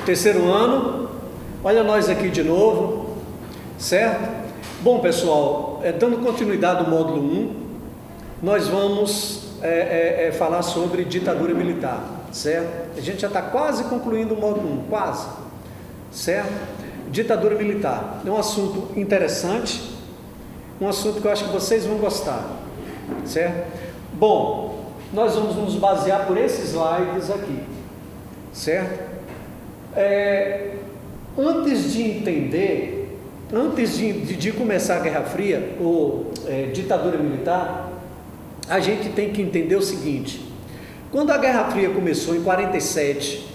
Terceiro ano, olha nós aqui de novo, certo? Bom, pessoal, dando continuidade ao módulo 1, nós vamos falar sobre ditadura militar, certo? A gente já está quase concluindo o módulo 1, quase, certo? Ditadura militar é um assunto interessante, um assunto que eu acho que vocês vão gostar, certo? Bom, nós vamos nos basear por esses slides aqui, certo? Antes de entender, antes de começar a Guerra Fria, ou ditadura militar, a gente tem que entender o seguinte: quando a Guerra Fria começou em 47,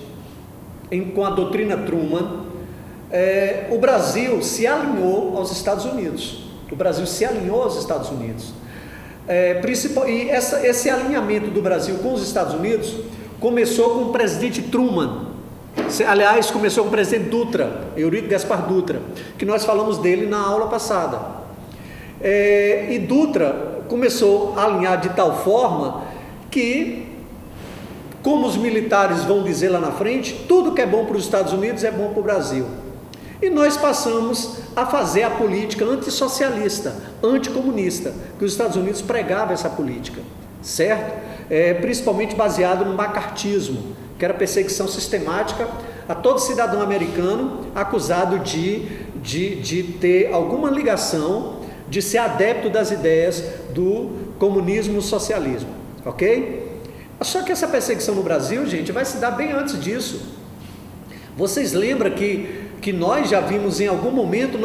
com a doutrina Truman, o Brasil se alinhou aos Estados Unidos. O Brasil se alinhou aos Estados Unidos. E esse alinhamento do Brasil com os Estados Unidos começou com o presidente Truman. Aliás, começou com o presidente Dutra, Eurico Gaspar Dutra, que nós falamos dele na aula passada. E Dutra começou a alinhar de tal forma que, como os militares vão dizer lá na frente, tudo que é bom para os Estados Unidos é bom para o Brasil. E nós passamos a fazer a política antissocialista, anticomunista, que os Estados Unidos pregavam essa política, certo? Principalmente baseado no macartismo, que era perseguição sistemática a todo cidadão americano acusado de ter alguma ligação, de ser adepto das ideias do comunismo socialismo, ok? Só que essa perseguição no Brasil, gente, vai se dar bem antes disso. Vocês lembram que nós já vimos em algum momento,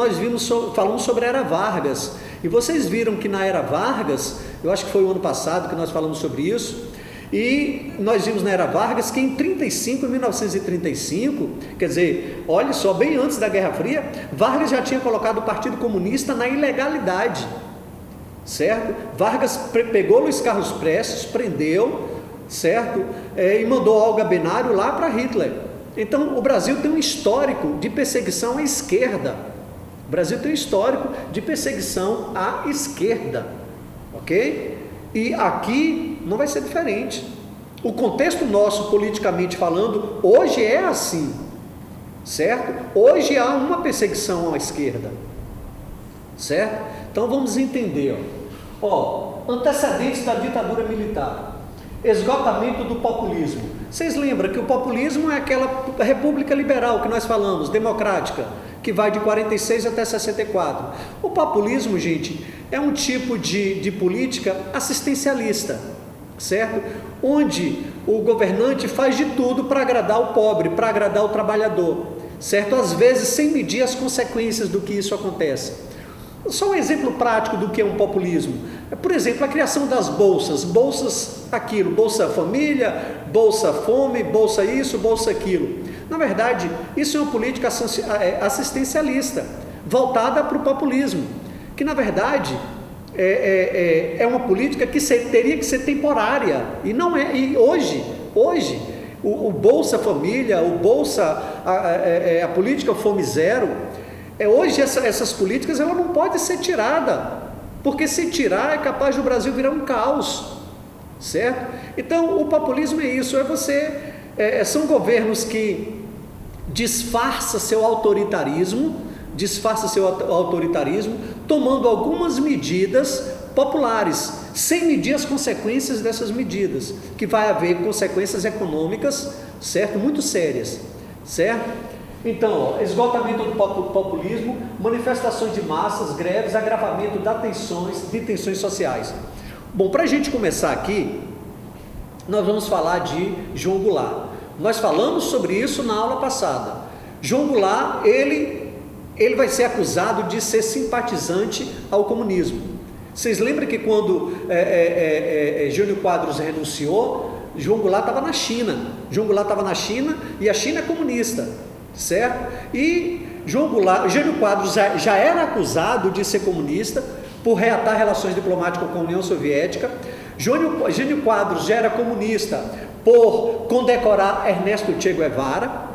falamos sobre a Era Vargas, e vocês viram que na Era Vargas, eu acho que foi o ano passado que nós falamos sobre isso, e nós vimos na Era Vargas que em 1935, quer dizer, olha só, bem antes da Guerra Fria, Vargas já tinha colocado o Partido Comunista na ilegalidade, certo? Vargas pegou Luiz Carlos Prestes, prendeu, certo? E mandou Olga Benário lá para Hitler. Então, o Brasil tem um histórico de perseguição à esquerda. O Brasil tem um histórico de perseguição à esquerda, ok? E aqui não vai ser diferente. O contexto nosso, politicamente falando, hoje é assim, certo? Hoje há uma perseguição à esquerda, certo? Então vamos entender, antecedentes da ditadura militar, esgotamento do populismo. Vocês lembram que o populismo é aquela república liberal que nós falamos, democrática, que vai de 46 até 64. O populismo, gente, é um tipo de política assistencialista, certo? Onde o governante faz de tudo para agradar o pobre, para agradar o trabalhador, certo? Às vezes sem medir as consequências do que isso acontece. Só um exemplo prático do que é um populismo. Por exemplo, a criação das bolsas aquilo, Bolsa Família, Bolsa Fome, Bolsa isso, Bolsa aquilo. Na verdade, isso é uma política assistencialista, voltada para o populismo, que na verdade é uma política que teria que ser temporária, e não é. E hoje o Bolsa Família, a política Fome Zero, hoje essas políticas ela não pode ser tirada, porque se tirar é capaz do Brasil virar um caos, certo? Então o populismo é isso, são governos que disfarçam seu autoritarismo, tomando algumas medidas populares, sem medir as consequências dessas medidas, que vai haver consequências econômicas, certo? Muito sérias, certo? Então, esgotamento do populismo, manifestações de massas, greves, agravamento de tensões sociais. Bom, para a gente começar aqui, nós vamos falar de João Goulart. Nós falamos sobre isso na aula passada. João Goulart, ele vai ser acusado de ser simpatizante ao comunismo. Vocês lembram que quando Jânio Quadros renunciou, João Goulart estava na China. E a China é comunista, certo? E Jânio Quadros já era acusado de ser comunista por reatar relações diplomáticas com a União Soviética. Jânio Quadros já era comunista por condecorar Ernesto Che Guevara.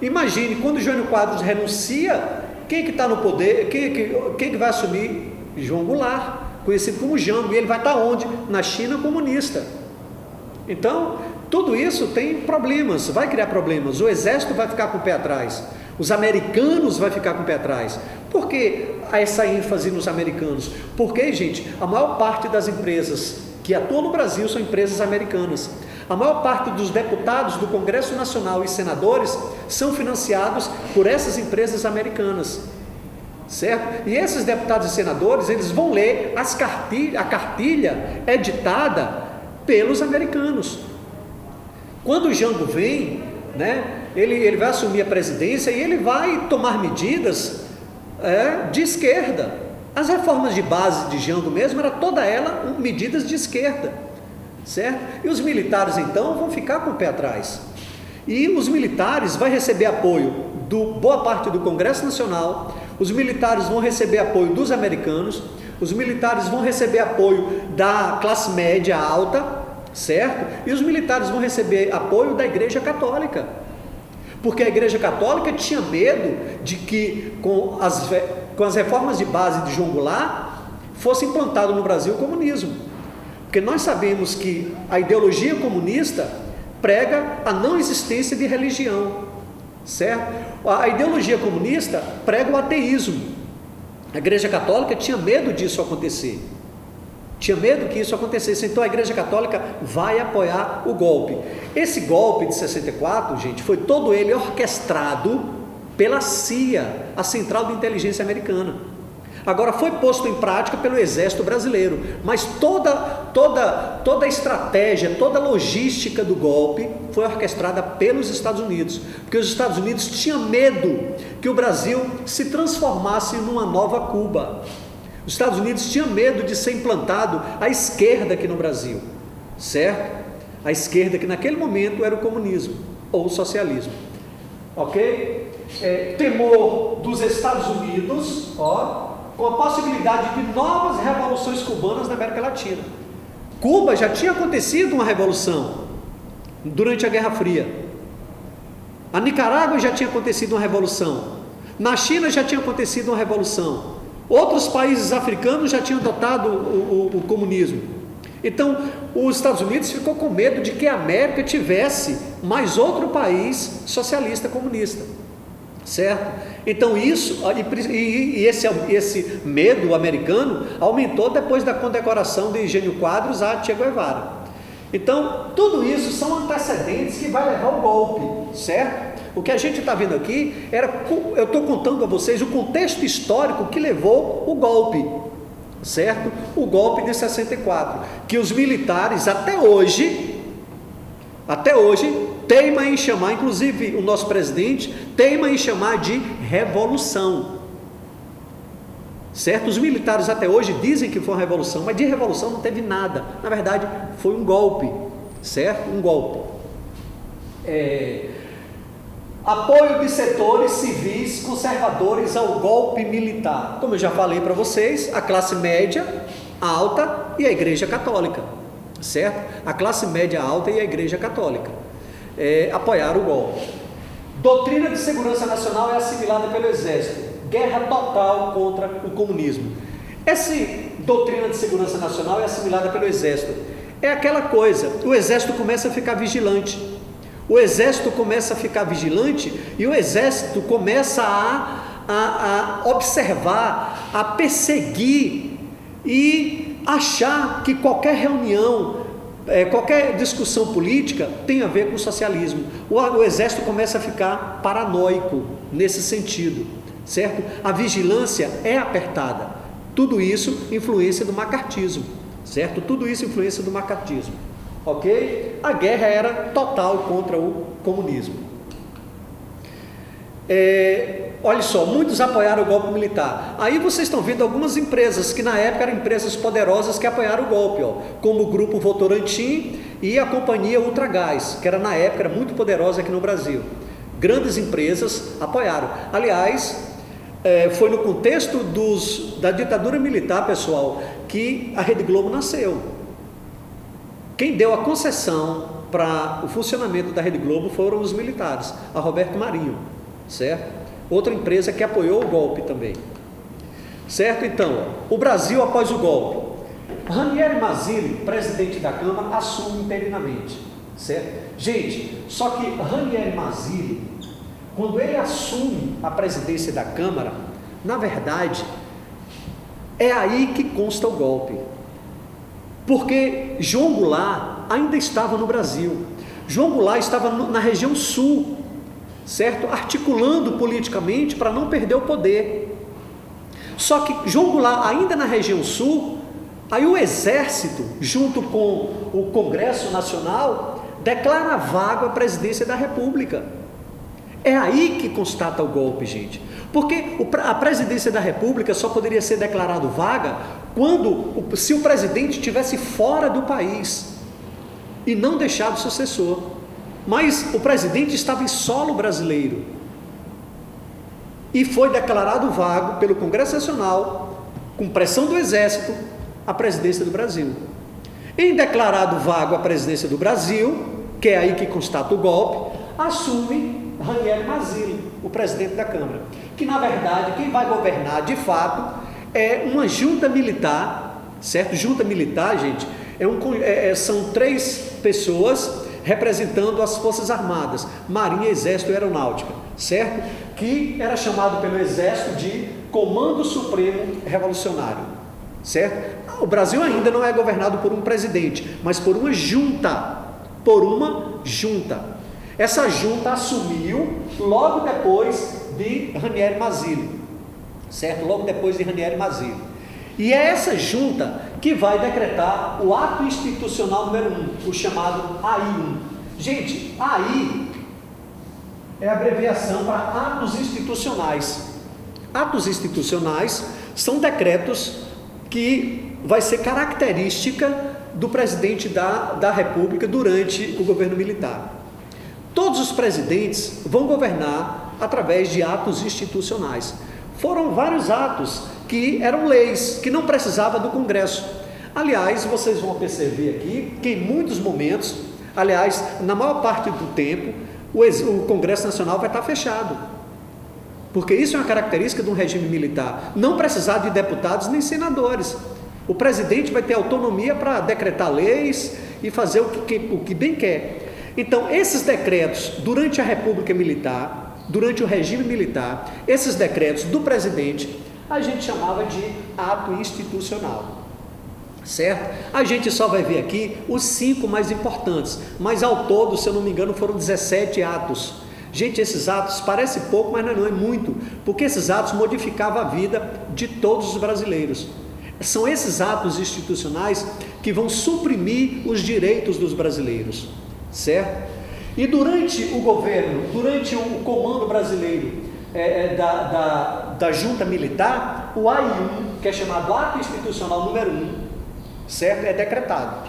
Imagine, quando Jânio Quadros renuncia, quem que está no poder? Quem que vai assumir? João Goulart, conhecido como Jango. E ele vai estar onde? Na China comunista, Então, tudo isso tem problemas, vai criar problemas. O exército vai ficar com o pé atrás, os americanos vão ficar com o pé atrás. Por que essa ênfase nos americanos? Porque, gente, a maior parte das empresas que atuam no Brasil são empresas americanas. A maior parte dos deputados do Congresso Nacional e senadores são financiados por essas empresas americanas, certo? E esses deputados e senadores, eles vão ler a cartilha editada pelos americanos. Quando o Jango vem, né, ele vai assumir a presidência e ele vai tomar medidas de esquerda. As reformas de base de Jango mesmo, era toda ela medidas de esquerda, certo? E os militares então vão ficar com o pé atrás. E os militares vão receber apoio do boa parte do Congresso Nacional, os militares vão receber apoio dos americanos, os militares vão receber apoio da classe média alta, certo? E os militares vão receber apoio da Igreja Católica, porque a Igreja Católica tinha medo de que com as reformas de base de João Goulart fosse implantado no Brasil o comunismo, porque nós sabemos que a ideologia comunista prega a não existência de religião, certo? A ideologia comunista prega o ateísmo. A Igreja Católica tinha medo disso acontecer, tinha medo que isso acontecesse. Então a Igreja Católica vai apoiar o golpe. Esse golpe de 64, gente, foi todo ele orquestrado pela CIA, a Central de Inteligência Americana. Agora foi posto em prática pelo Exército Brasileiro, mas toda a estratégia, toda a logística do golpe foi orquestrada pelos Estados Unidos, porque os Estados Unidos tinham medo que o Brasil se transformasse numa nova Cuba. Os Estados Unidos tinham medo de ser implantado a esquerda aqui no Brasil, certo? A esquerda que naquele momento era o comunismo ou o socialismo, ok? Temor dos Estados Unidos, com a possibilidade de novas revoluções cubanas na América Latina. Cuba já tinha acontecido uma revolução durante a Guerra Fria. A Nicarágua já tinha acontecido uma revolução. Na China já tinha acontecido uma revolução. Outros países africanos já tinham adotado o comunismo. Então, os Estados Unidos ficou com medo de que a América tivesse mais outro país socialista comunista, certo? Então isso, esse medo americano aumentou depois da condecoração de Eugênio Quadros a Che Guevara. Então, tudo isso são antecedentes que vai levar ao golpe, certo? O que a gente está vendo aqui, eu estou contando a vocês o contexto histórico que levou o golpe, certo? O golpe de 64, que os militares até hoje, teima em chamar, inclusive o nosso presidente, teima em chamar de revolução, certo? Os militares até hoje dizem que foi uma revolução, mas de revolução não teve nada, na verdade foi um golpe, certo? Um golpe. Apoio de setores civis conservadores ao golpe militar, como eu já falei para vocês, a classe média alta e a Igreja Católica, certo? A classe média alta e a Igreja Católica apoiaram o golpe. Doutrina de segurança nacional é assimilada pelo Exército, guerra total contra o comunismo. Essa doutrina de segurança nacional é assimilada pelo Exército. É aquela coisa, o Exército começa a ficar vigilante. O Exército começa a ficar vigilante e o Exército começa a observar, a perseguir e achar que qualquer reunião, qualquer discussão política tem a ver com o socialismo. O Exército começa a ficar paranoico nesse sentido, certo? A vigilância é apertada. Tudo isso influência do macartismo, certo? Tudo isso influência do macartismo, ok? A guerra era total contra o comunismo. Olha só, muitos apoiaram o golpe militar. Aí vocês estão vendo algumas empresas que na época eram empresas poderosas que apoiaram o golpe, como o Grupo Votorantim e a Companhia Ultragás, que era na época muito poderosa aqui no Brasil. Grandes empresas apoiaram. Aliás, foi no contexto da ditadura militar, pessoal, que a Rede Globo nasceu. Quem deu a concessão para o funcionamento da Rede Globo foram os militares, a Roberto Marinho, certo? Outra empresa que apoiou o golpe também, certo? Então, o Brasil após o golpe. Ranieri Mazzilli, presidente da Câmara, assume interinamente, certo? Gente, só que Ranieri Mazzilli, quando ele assume a presidência da Câmara, na verdade, é aí que consta o golpe. Porque João Goulart ainda estava no Brasil. João Goulart estava na região sul, certo? Articulando politicamente para não perder o poder. Só que João Goulart ainda na região sul, aí o Exército, junto com o Congresso Nacional, declara vaga a presidência da República. É aí que constata o golpe, gente. Porque a presidência da República só poderia ser declarado vaga se o presidente estivesse fora do país e não deixado sucessor. Mas o presidente estava em solo brasileiro e foi declarado vago pelo Congresso Nacional, com pressão do Exército, a presidência do Brasil. Em declarado vago a presidência do Brasil, que é aí que constata o golpe, assume Ranieri Mazzilli, o presidente da Câmara, que na verdade quem vai governar de fato é uma junta militar, certo? Junta militar, gente, são 3 pessoas representando as Forças Armadas, Marinha, Exército e Aeronáutica, certo? Que era chamado pelo Exército de Comando Supremo Revolucionário, certo? O Brasil ainda não é governado por um presidente, mas por uma junta, Essa junta assumiu logo depois de Ranieri Mazzilli, certo? Logo depois de Ranieri Mazzilli. E é essa junta que vai decretar o ato institucional número 1, o chamado AI-1. Gente, AI é a abreviação para atos institucionais. Atos institucionais são decretos que vai ser característica do presidente da República durante o governo militar. Todos os presidentes vão governar através de atos institucionais. Foram vários atos que eram leis, que não precisava do Congresso. Aliás, vocês vão perceber aqui que em muitos momentos, aliás, na maior parte do tempo, o Congresso Nacional vai estar fechado. Porque isso é uma característica de um regime militar. Não precisar de deputados nem senadores. O presidente vai ter autonomia para decretar leis e fazer o que bem quer. Então, esses decretos, durante a República Militar, durante o regime militar, esses decretos do presidente, a gente chamava de ato institucional, certo? A gente só vai ver aqui os 5 mais importantes, mas ao todo, se eu não me engano, foram 17 atos. Gente, esses atos parecem pouco, mas não é muito, porque esses atos modificavam a vida de todos os brasileiros. São esses atos institucionais que vão suprimir os direitos dos brasileiros, certo? E durante o governo, durante o comando brasileiro da junta militar, o AI-1, que é chamado ato institucional número 1, certo? É decretado.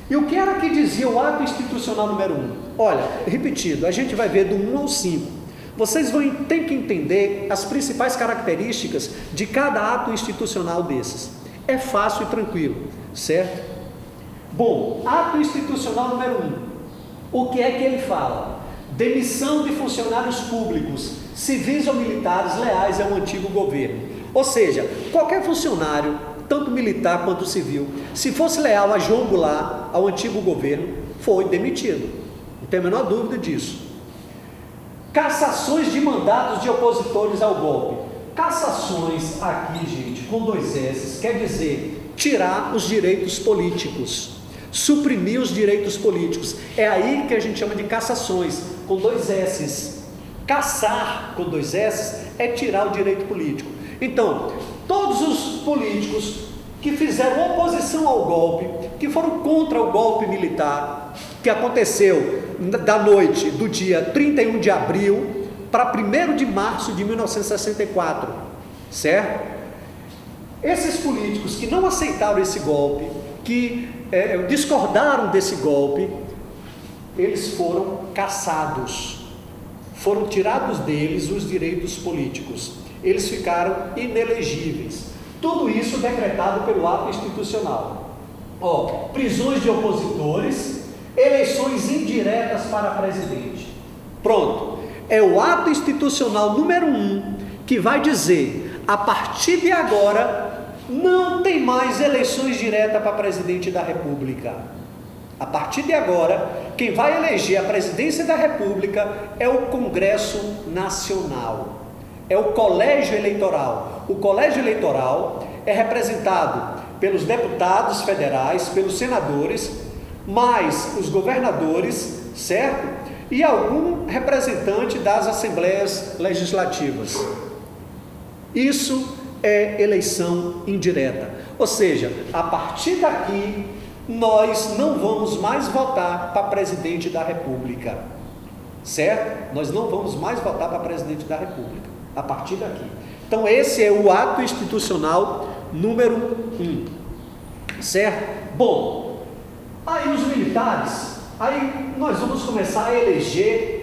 E o que era que dizia o ato institucional número 1? Olha, repetido, a gente vai ver do 1 ao 5. Vocês vão ter que entender as principais características de cada ato institucional desses. É fácil e tranquilo, certo? Bom, ato institucional número 1. O que é que ele fala? Demissão de funcionários públicos, civis ou militares leais ao antigo governo. Ou seja, qualquer funcionário, tanto militar quanto civil, se fosse leal a João Goulart, ao antigo governo, foi demitido. Não tem a menor dúvida disso. Cassações de mandatos de opositores ao golpe. Cassações aqui, gente, com 2 S, quer dizer tirar os direitos políticos, suprimir os direitos políticos. É aí que a gente chama de cassações, com 2 S. Caçar, com 2 S, é tirar o direito político. Então, todos os políticos que fizeram oposição ao golpe, que foram contra o golpe militar, que aconteceu da noite do dia 31 de abril para 1º de março de 1964, certo? Esses políticos que não aceitaram esse golpe, que discordaram desse golpe, eles foram cassados, foram tirados deles os direitos políticos, eles ficaram inelegíveis. Tudo isso decretado pelo ato institucional. Prisões de opositores, eleições indiretas para presidente. Pronto, é o ato institucional número 1 que vai dizer, a partir de agora, não tem mais eleições diretas para presidente da República. A partir de agora, quem vai eleger a presidência da República é o Congresso Nacional, é o Colégio Eleitoral. O Colégio Eleitoral é representado pelos deputados federais, pelos senadores, mais os governadores, certo? E algum representante das assembleias legislativas. Isso é eleição indireta. Ou seja, a partir daqui, nós não vamos mais votar para presidente da República. Certo? Nós não vamos mais votar para presidente da República. A partir daqui. Então, esse é o ato institucional número 1. Certo? Bom, aí os militares, aí nós vamos começar a eleger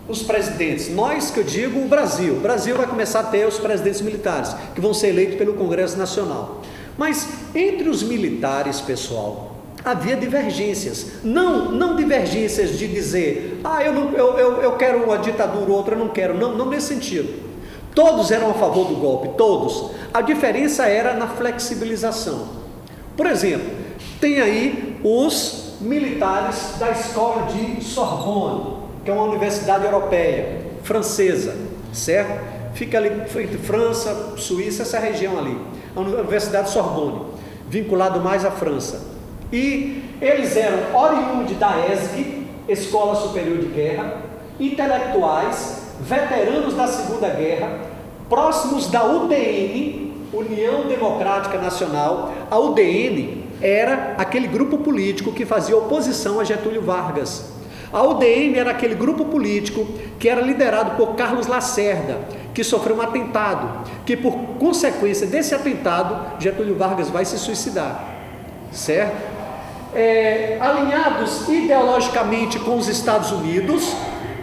os presidentes. Nós, que eu digo, o Brasil vai começar a ter os presidentes militares, que vão ser eleitos pelo Congresso Nacional. Mas entre os militares, pessoal, havia divergências, não divergências de dizer, eu quero uma ditadura, outra eu não quero, não nesse sentido. Todos eram a favor do golpe, todos. A diferença era na flexibilização. Por exemplo, tem aí os militares da escola de Sorbonne, que é uma universidade europeia, francesa, certo? Fica ali entre França, Suíça, essa região ali, a Universidade Sorbonne, vinculado mais à França. E eles eram oriundos da ESG, Escola Superior de Guerra, intelectuais, veteranos da Segunda Guerra, próximos da UDN, União Democrática Nacional. A UDN era aquele grupo político que fazia oposição a Getúlio Vargas. A UDN era aquele grupo político que era liderado por Carlos Lacerda, que sofreu um atentado, que por consequência desse atentado, Getúlio Vargas vai se suicidar, certo? Alinhados ideologicamente com os Estados Unidos,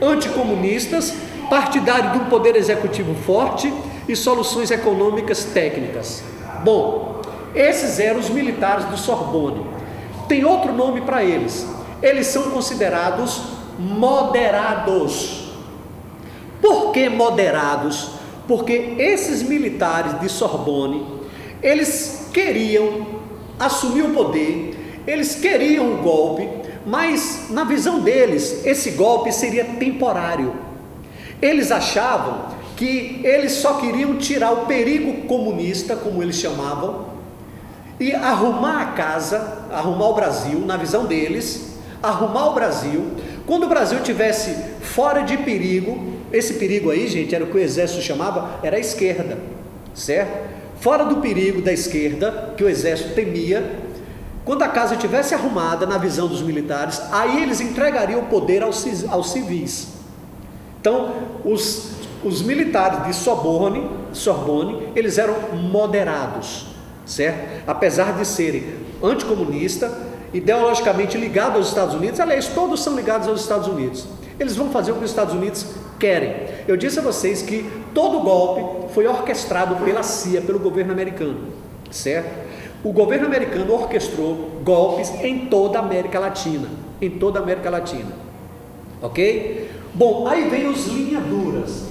anticomunistas, partidário de um poder executivo forte e soluções econômicas técnicas. Bom, esses eram os militares do Sorbonne. Tem outro nome para eles. Eles são considerados moderados. Por que moderados? Porque esses militares de Sorbonne, eles queriam assumir o poder, eles queriam o golpe, mas na visão deles, esse golpe seria temporário. Eles achavam que eles só queriam tirar o perigo comunista, como eles chamavam, e arrumar a casa, arrumar o Brasil, na visão deles, arrumar o Brasil. Quando o Brasil tivesse fora de perigo, esse perigo aí, gente, era o que o exército chamava, era a esquerda, certo? Fora do perigo da esquerda, que o exército temia, quando a casa estivesse arrumada, na visão dos militares, aí eles entregariam o poder aos civis. Então, os militares de Sorbonne, eles eram moderados, certo? Apesar de serem anticomunistas, ideologicamente ligados aos Estados Unidos, aliás, todos são ligados aos Estados Unidos. Eles vão fazer o que os Estados Unidos querem. Eu disse a vocês que todo golpe foi orquestrado pela CIA, pelo governo americano, certo? O governo americano orquestrou golpes em toda a América Latina, ok? Bom, aí vem os linhas duras,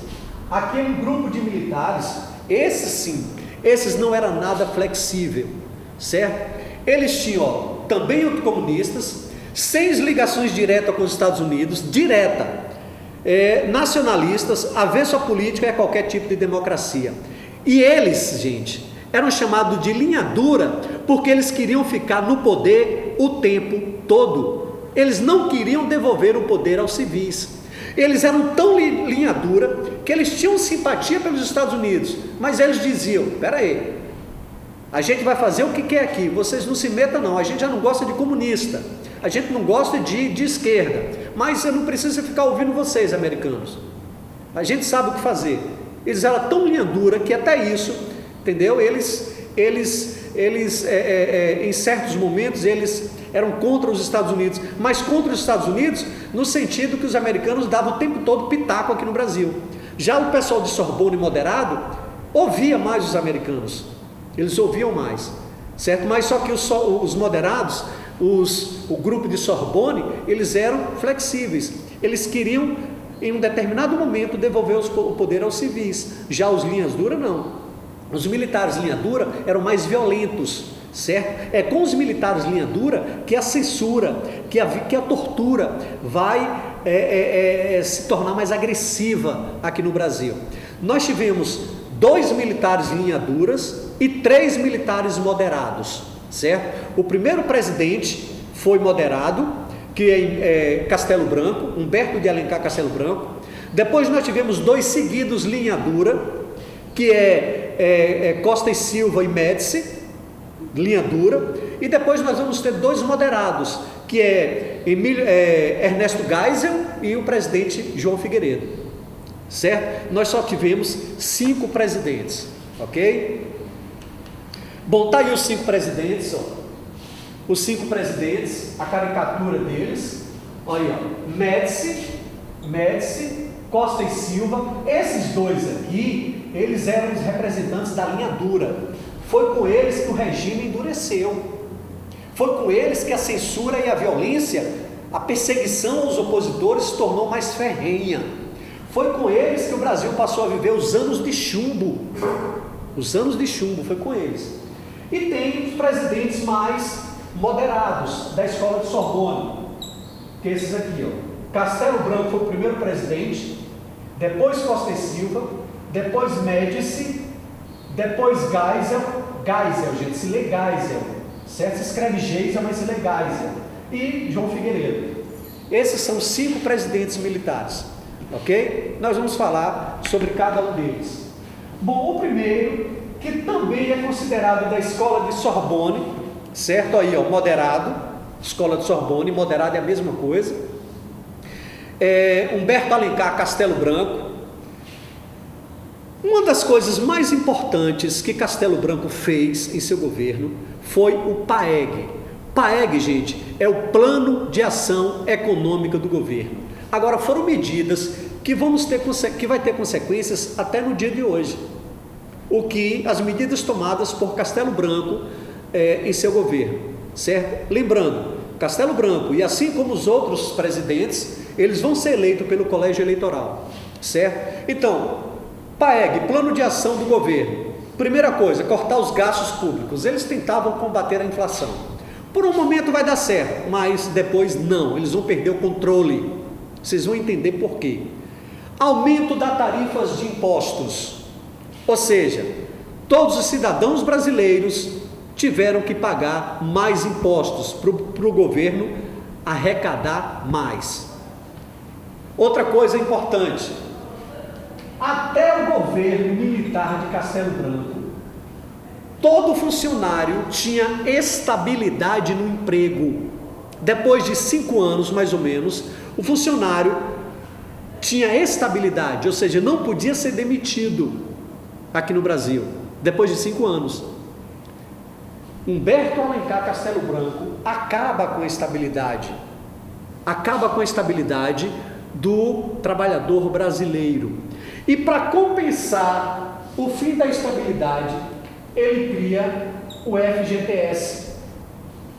aquele grupo de militares, esses sim, esses não eram nada flexível, certo? Eles tinham, também anticomunistas, sem ligações diretas com os Estados Unidos, nacionalistas, avesso à política e a qualquer tipo de democracia. E eles, gente, eram chamados de linha dura porque eles queriam ficar no poder o tempo todo. Eles não queriam devolver o poder aos civis. Eles eram tão linha dura que eles tinham simpatia pelos Estados Unidos, mas eles diziam, peraí, a gente vai fazer o que quer aqui, vocês não se metam não, a gente já não gosta de comunista, a gente não gosta de esquerda, mas eu não preciso ficar ouvindo vocês, americanos, a gente sabe o que fazer. Eles eram tão linha dura que até isso, entendeu? Eles em certos momentos, eles eram contra os Estados Unidos, mas contra os Estados Unidos no sentido que os americanos davam o tempo todo pitaco aqui no Brasil. Já o pessoal de Sorbonne moderado ouvia mais os americanos, eles ouviam mais, certo? Mas só que os moderados, o grupo de Sorbonne, eles eram flexíveis, eles queriam em um determinado momento devolver o poder aos civis. Já os linhas duras não, Os militares linha dura eram mais violentos, certo? É com os militares linha dura que a censura, que a tortura vai se tornar mais agressiva aqui no Brasil. Nós tivemos 2 militares linha duras e 3 militares moderados, certo? O primeiro presidente foi moderado, que é Castelo Branco, Humberto de Alencar Castelo Branco. Depois nós tivemos 2 seguidos linha dura, que Costa e Silva e Médici, linha dura. E depois nós vamos ter 2 moderados, que Ernesto Geisel e o presidente João Figueiredo, certo? Nós só tivemos 5 presidentes, ok? Bom, tá aí os 5 presidentes, ó. Os 5 presidentes, a caricatura deles, olha aí, ó. Médici, Costa e Silva. Esses 2 aqui, eles eram os representantes da linha dura. Foi com eles que o regime endureceu. Foi com eles que a censura e a violência, a perseguição aos opositores se tornou mais ferrenha. Foi com eles que o Brasil passou a viver os anos de chumbo. Os anos de chumbo, foi com eles. E tem os presidentes mais moderados da escola de Sorbonne, que é esses aqui, ó. Castelo Branco foi o primeiro presidente, depois Costa e Silva, depois Médici, depois Geisel, gente, se lê Geisel, certo? Se escreve Geisel, mas se lê Geisel, e João Figueiredo. Esses são os 5 presidentes militares, ok? Nós vamos falar sobre cada um deles. Bom, o primeiro, que também é considerado da escola de Sorbonne, certo? Aí, ó, moderado, escola de Sorbonne, moderado é a mesma coisa. Humberto Alencar Castelo Branco. Uma das coisas mais importantes que Castelo Branco fez em seu governo foi o PAEG. PAEG, gente, é o Plano de Ação Econômica do Governo. Agora, foram medidas que vai ter consequências até no dia de hoje. As medidas tomadas por Castelo Branco em seu governo, certo? Lembrando, Castelo Branco, e assim como os outros presidentes, eles vão ser eleitos pelo colégio eleitoral, certo? Então, PAEG, Plano de Ação do Governo. Primeira coisa, cortar os gastos públicos. Eles tentavam combater a inflação. Por um momento vai dar certo, mas depois não, eles vão perder o controle. Vocês vão entender por quê. Aumento das tarifas de impostos. Ou seja, todos os cidadãos brasileiros tiveram que pagar mais impostos para o governo arrecadar mais. Outra coisa importante, até o governo militar de Castelo Branco, todo funcionário tinha estabilidade no emprego. Depois de 5 anos, mais ou menos, o funcionário tinha estabilidade, ou seja, não podia ser demitido aqui no Brasil, depois de 5 anos. Humberto Alencar Castelo Branco acaba com a estabilidade do trabalhador brasileiro. E para compensar o fim da estabilidade, ele cria o FGTS,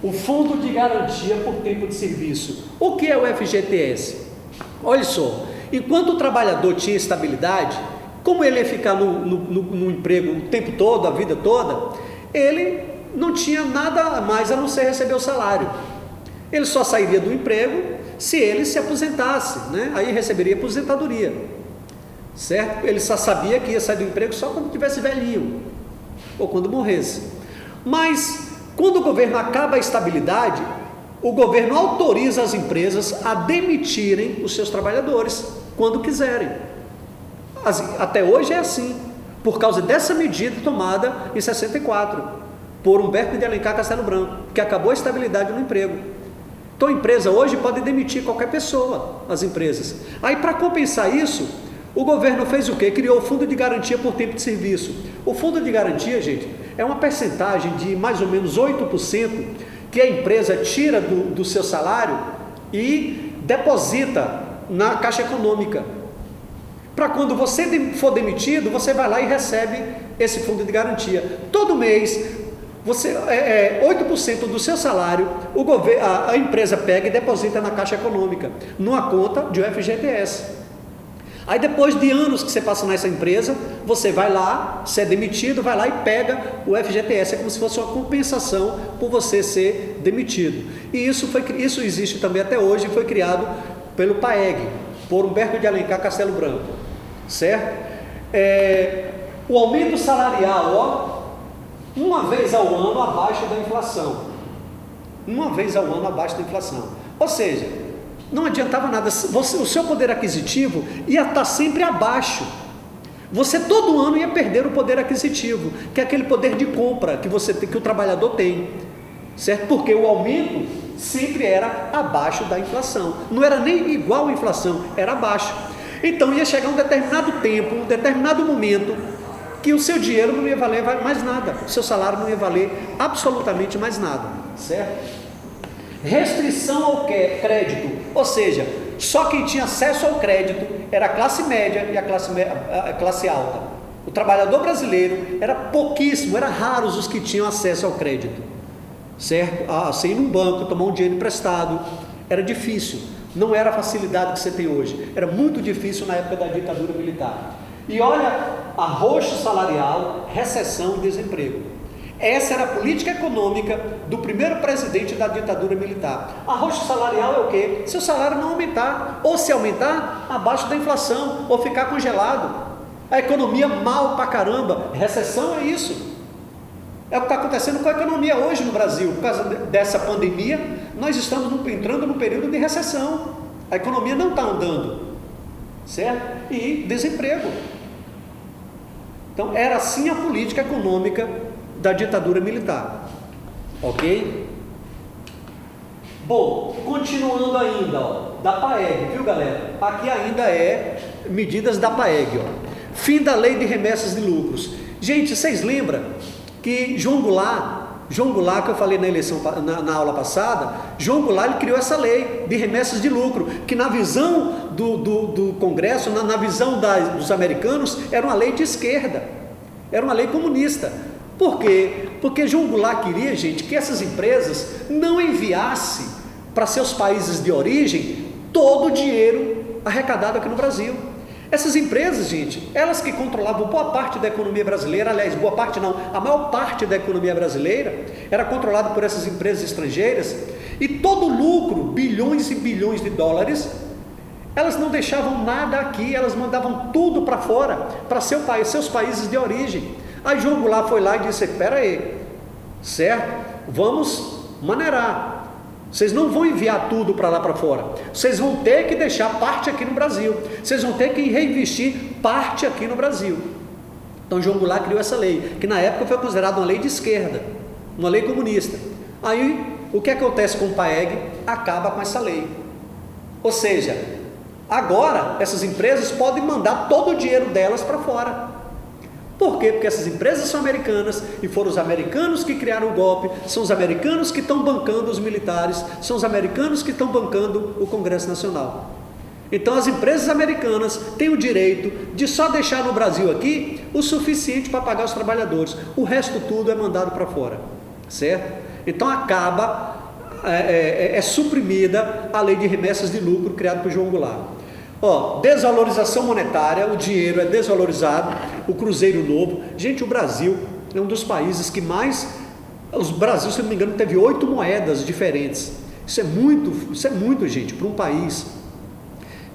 o Fundo de Garantia por Tempo de Serviço. O que é o FGTS? Olha só, enquanto o trabalhador tinha estabilidade, como ele ia ficar no emprego o tempo todo, a vida toda, ele não tinha nada mais a não ser receber o salário. Ele só sairia do emprego se ele se aposentasse, né? Aí receberia aposentadoria, certo? Ele só sabia que ia sair do emprego só quando tivesse velhinho, ou quando morresse. Mas, quando o governo acaba a estabilidade, o governo autoriza as empresas a demitirem os seus trabalhadores, quando quiserem. Até hoje é assim, por causa dessa medida tomada em 64, por Humberto de Alencar Castelo Branco, que acabou a estabilidade no emprego. Então a empresa hoje pode demitir qualquer pessoa, as empresas. Aí, para compensar isso, o governo fez o quê? Criou o Fundo de Garantia por Tempo de Serviço. O Fundo de Garantia, gente, é uma percentagem de mais ou menos 8% que a empresa tira do seu salário e deposita na Caixa Econômica. Para quando você for demitido, você vai lá e recebe esse Fundo de Garantia. Todo mês, 8% do seu salário, a empresa pega e deposita na Caixa Econômica, numa conta de FGTS. Aí depois de anos que você passa nessa empresa, você vai lá, você é demitido, vai lá e pega o FGTS, é como se fosse uma compensação por você ser demitido. E isso existe também até hoje, foi criado pelo PAEG, por Humberto de Alencar Castelo Branco, certo? O aumento salarial, uma vez ao ano abaixo da inflação. Uma vez ao ano abaixo da inflação. Ou seja, não adiantava nada, o seu poder aquisitivo ia estar sempre abaixo. Você todo ano ia perder o poder aquisitivo, que é aquele poder de compra que o trabalhador tem, certo? Porque o aumento sempre era abaixo da inflação, não era nem igual à inflação, era abaixo. Então ia chegar um determinado tempo, um determinado momento, que o seu dinheiro não ia valer mais nada, o seu salário não ia valer absolutamente mais nada, certo? Restrição ao crédito, ou seja, só quem tinha acesso ao crédito era a classe média e a classe alta. O trabalhador brasileiro era pouquíssimo, eram raros os que tinham acesso ao crédito, certo? Você ir num banco, tomar um dinheiro emprestado, era difícil, não era a facilidade que você tem hoje, era muito difícil na época da ditadura militar. E olha, arroxo salarial, recessão e desemprego. Essa era a política econômica do primeiro presidente da ditadura militar. Arroxo salarial é o quê? Se o salário não aumentar, ou se aumentar, abaixo da inflação, ou ficar congelado. A economia mal pra caramba, recessão é isso. É o que está acontecendo com a economia hoje no Brasil. Por causa dessa pandemia, nós estamos entrando num período de recessão. A economia não está andando, certo? E desemprego. Então, era assim a política econômica da ditadura militar, ok? Bom, continuando ainda, da PAEG, viu galera? Aqui ainda é medidas da PAEG, fim da lei de remessas de lucros. Gente, vocês lembram que João Goulart, que eu falei na eleição, na aula passada, João Goulart ele criou essa lei de remessas de lucro, que na visão do Congresso, na visão dos americanos, era uma lei de esquerda, era uma lei comunista. Por quê? Porque João Goulart queria, gente, que essas empresas não enviassem para seus países de origem todo o dinheiro arrecadado aqui no Brasil. Essas empresas, gente, elas que controlavam boa parte da economia brasileira, aliás, boa parte não, a maior parte da economia brasileira era controlada por essas empresas estrangeiras, e todo o lucro, bilhões e bilhões de dólares, elas não deixavam nada aqui, elas mandavam tudo para fora, para seus países de origem. Aí João Goulart foi lá e disse: espera aí, certo? Vamos maneirar. Vocês não vão enviar tudo para lá para fora. Vocês vão ter que deixar parte aqui no Brasil. Vocês vão ter que reinvestir parte aqui no Brasil. Então João Goulart criou essa lei, que na época foi considerada uma lei de esquerda, uma lei comunista. Aí o que acontece com o PAEG? Acaba com essa lei. Ou seja, agora essas empresas podem mandar todo o dinheiro delas para fora. Por quê? Porque essas empresas são americanas e foram os americanos que criaram o golpe, são os americanos que estão bancando os militares, são os americanos que estão bancando o Congresso Nacional. Então as empresas americanas têm o direito de só deixar no Brasil aqui o suficiente para pagar os trabalhadores, o resto tudo é mandado para fora, certo? Então acaba, suprimida a lei de remessas de lucro criada por João Goulart. Desvalorização monetária, o dinheiro é desvalorizado, o cruzeiro novo. Gente, o Brasil é um dos países que mais, o Brasil, se não me engano, teve 8 moedas diferentes. Isso é muito, gente, para um país.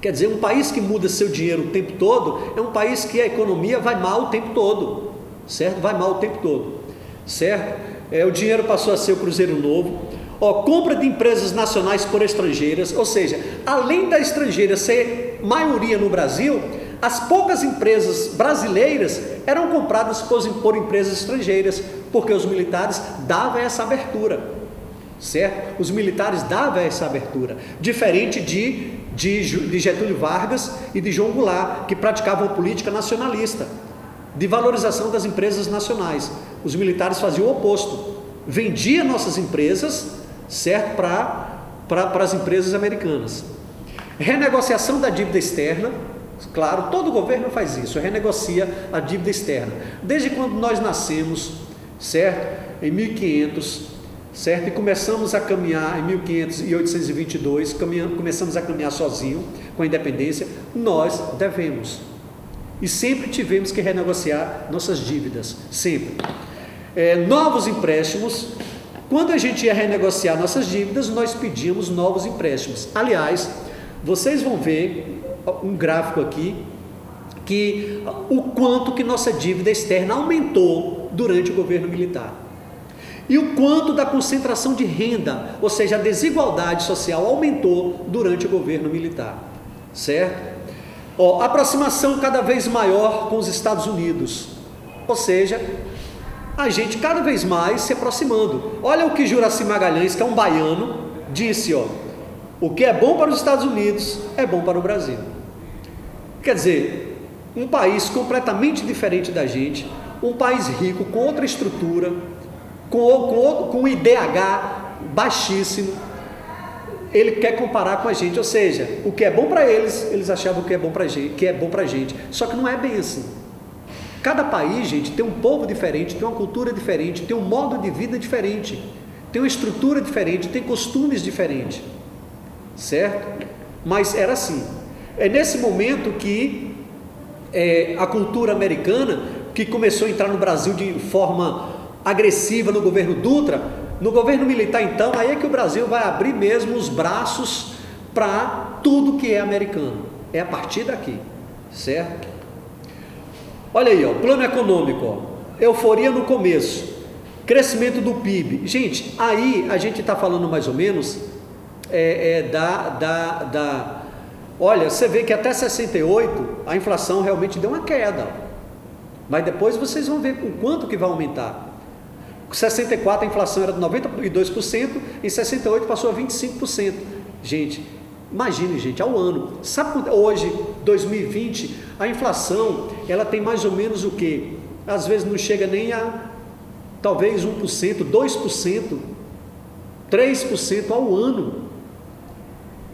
Quer dizer, um país que muda seu dinheiro o tempo todo, é um país que a economia vai mal o tempo todo, certo? Vai mal o tempo todo, certo? O dinheiro passou a ser o cruzeiro novo. Compra de empresas nacionais por estrangeiras, ou seja, além da estrangeira ser maioria no Brasil, as poucas empresas brasileiras eram compradas por empresas estrangeiras, porque os militares davam essa abertura, certo? Os militares davam essa abertura, diferente de Getúlio Vargas e de João Goulart, que praticavam uma política nacionalista, de valorização das empresas nacionais. Os militares faziam o oposto, vendiam nossas empresas, certo, para as empresas americanas. Renegociação da dívida externa, claro, todo governo faz isso, renegocia a dívida externa. Desde quando nós nascemos, certo, em 1500, certo? E começamos a caminhar em 1822, começamos a caminhar sozinho, com a independência. Nós devemos. E sempre tivemos que renegociar nossas dívidas, sempre. Novos empréstimos, quando a gente ia renegociar nossas dívidas, nós pedíamos novos empréstimos. Aliás, vocês vão ver um gráfico aqui, que o quanto que nossa dívida externa aumentou durante o governo militar. E o quanto da concentração de renda, ou seja, a desigualdade social aumentou durante o governo militar, certo? Aproximação cada vez maior com os Estados Unidos, ou seja, a gente cada vez mais se aproximando. Olha o que Juraci Magalhães, que é um baiano, disse, o que é bom para os Estados Unidos é bom para o Brasil. Quer dizer, um país completamente diferente da gente, um país rico, com outra estrutura, com um IDH baixíssimo, ele quer comparar com a gente, ou seja, o que é bom para eles, eles achavam que é bom para a gente, só que não é bem assim. Cada país, gente, tem um povo diferente, tem uma cultura diferente, tem um modo de vida diferente, tem uma estrutura diferente, tem costumes diferentes, certo? Mas era assim. É nesse momento que a cultura americana, que começou a entrar no Brasil de forma agressiva no governo Dutra, no governo militar então, aí é que o Brasil vai abrir mesmo os braços para tudo que é americano. É a partir daqui, certo? Olha aí, plano econômico, euforia no começo, crescimento do PIB. Gente, aí a gente está falando mais ou menos olha, você vê que até 68 a inflação realmente deu uma queda, mas depois vocês vão ver o quanto que vai aumentar. Em 64 a inflação era de 92%, em 68 passou a 25%. Gente, imagine, gente, ao ano. Sabe quanto, hoje, 2020, a inflação, ela tem mais ou menos o quê? Às vezes não chega nem a, talvez 1%, 2%, 3% ao ano.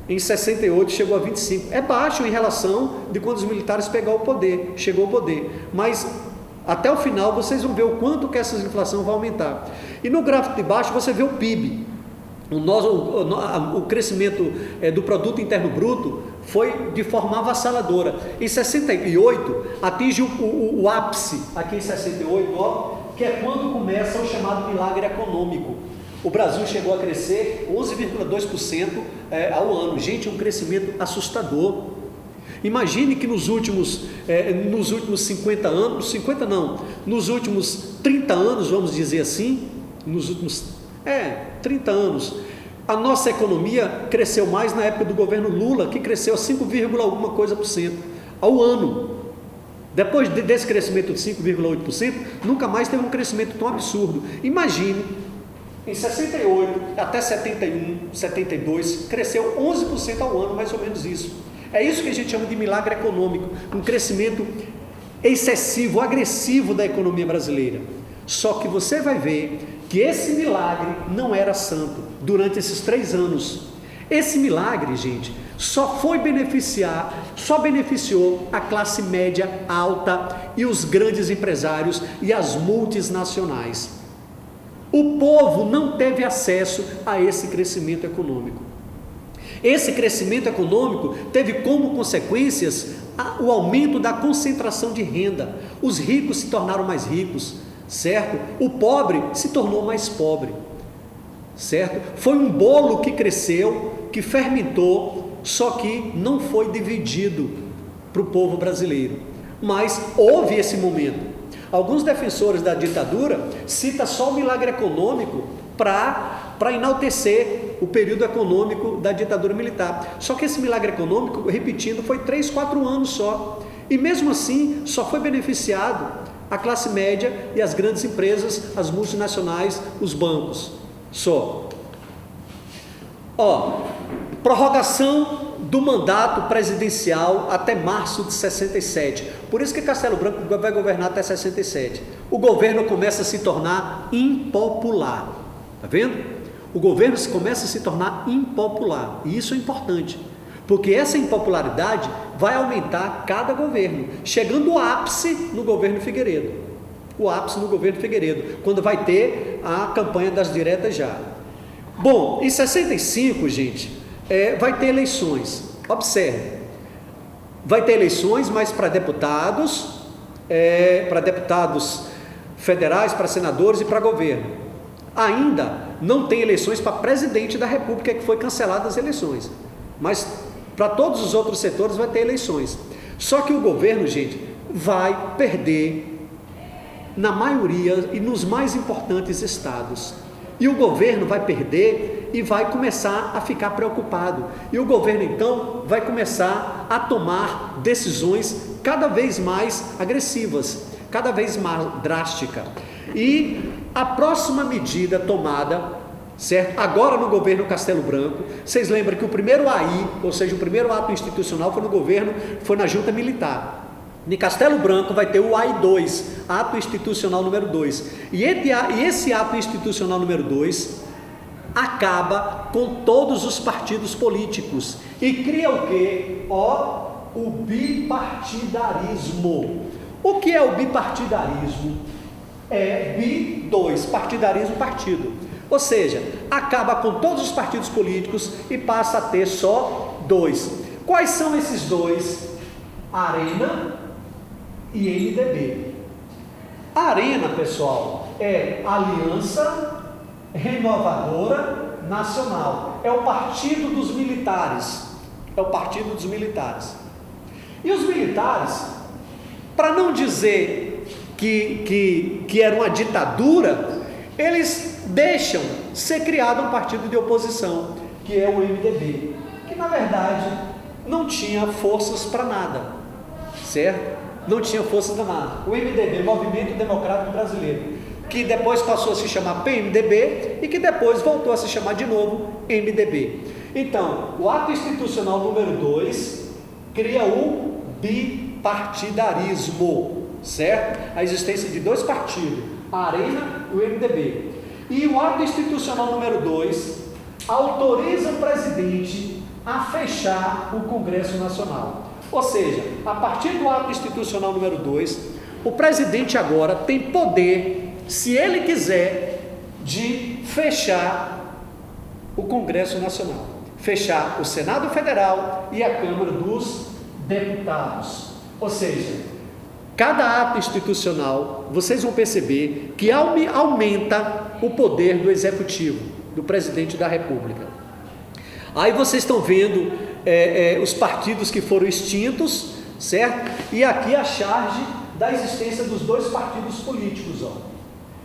Em 68 chegou a 25%. É baixo em relação de quando os militares chegou ao poder. Mas até o final vocês vão ver o quanto que essa inflação vai aumentar. E no gráfico de baixo você vê o PIB. O crescimento do produto interno bruto foi de forma avassaladora. Em 68 atinge o ápice, aqui em 68, que é quando começa o chamado milagre econômico. O Brasil chegou a crescer 11,2% ao ano. Gente, um crescimento assustador. Imagine que nos últimos 50 anos, nos últimos 30 anos, vamos dizer assim, nos últimos 30 anos, a nossa economia cresceu mais na época do governo Lula, que cresceu 5, alguma coisa por cento ao ano. Depois desse crescimento de 5,8%, nunca mais teve um crescimento tão absurdo. Imagine, em 68 até 71, 72, cresceu 11% ao ano, mais ou menos isso. É isso que a gente chama de milagre econômico, um crescimento excessivo, agressivo da economia brasileira. Só que você vai ver que esse milagre não era santo durante esses 3 anos. Esse milagre, gente, só beneficiou a classe média alta e os grandes empresários e as multinacionais. O povo não teve acesso a esse crescimento econômico. Esse crescimento econômico teve como consequências o aumento da concentração de renda. Os ricos se tornaram mais ricos, certo? O pobre se tornou mais pobre, certo? Foi um bolo que cresceu, que fermentou, só que não foi dividido para o povo brasileiro. Mas houve esse momento. Alguns defensores da ditadura citam só o milagre econômico para enaltecer o período econômico da ditadura militar. Só que esse milagre econômico, repetindo, foi 3, 4 anos só. E mesmo assim, só foi beneficiado a classe média e as grandes empresas, as multinacionais, os bancos. Só. Prorrogação do mandato presidencial até março de 67. Por isso que Castelo Branco vai governar até 67. O governo começa a se tornar impopular. Está vendo? O governo começa a se tornar impopular, e isso é importante, porque essa impopularidade vai aumentar cada governo, chegando ao ápice no governo Figueiredo. O ápice no governo Figueiredo, quando vai ter a campanha das diretas já. Bom, em 65, gente, vai ter eleições. Observe, vai ter eleições, mas para deputados federais, para senadores e para governo. Ainda não tem eleições para presidente da República, que foi canceladas as eleições. Mas para todos os outros setores vai ter eleições. Só que o governo, gente, vai perder na maioria e nos mais importantes estados. E o governo vai perder e vai começar a ficar preocupado. E o governo, então, vai começar a tomar decisões cada vez mais agressivas, cada vez mais drásticas. E a próxima medida tomada, certo? Agora no governo Castelo Branco, vocês lembram que o primeiro AI, ou seja, o primeiro ato institucional foi no governo, foi na junta militar. Em Castelo Branco vai ter o AI-2, ato institucional número 2. E esse ato institucional número 2 acaba com todos os partidos políticos e cria o quê? O bipartidarismo. O que é o bipartidarismo? Bi-2, partidarismo, partido. Ou seja, acaba com todos os partidos políticos e passa a ter só 2. Quais são esses 2? Arena e MDB. A Arena, pessoal, é Aliança Renovadora Nacional. É o partido dos militares. É o partido dos militares. E os militares, para não dizer que era uma ditadura, eles deixam ser criado um partido de oposição, que é o MDB, que na verdade não tinha forças para nada, certo? Não tinha forças para nada. O MDB, Movimento Democrático Brasileiro, que depois passou a se chamar PMDB e que depois voltou a se chamar de novo MDB. Então, o ato institucional número 2 cria o bipartidarismo, certo? A existência de 2 partidos, a Arena e o MDB. E o ato institucional número 2 autoriza o presidente a fechar o Congresso Nacional. Ou seja, a partir do ato institucional número 2, o presidente agora tem poder, se ele quiser, de fechar o Congresso Nacional, fechar o Senado Federal e a Câmara dos Deputados. Ou seja, cada ato institucional, vocês vão perceber que aumenta o poder do Executivo, do Presidente da República. Aí vocês estão vendo os partidos que foram extintos, certo? E aqui a charge da existência dos 2 partidos políticos, ó.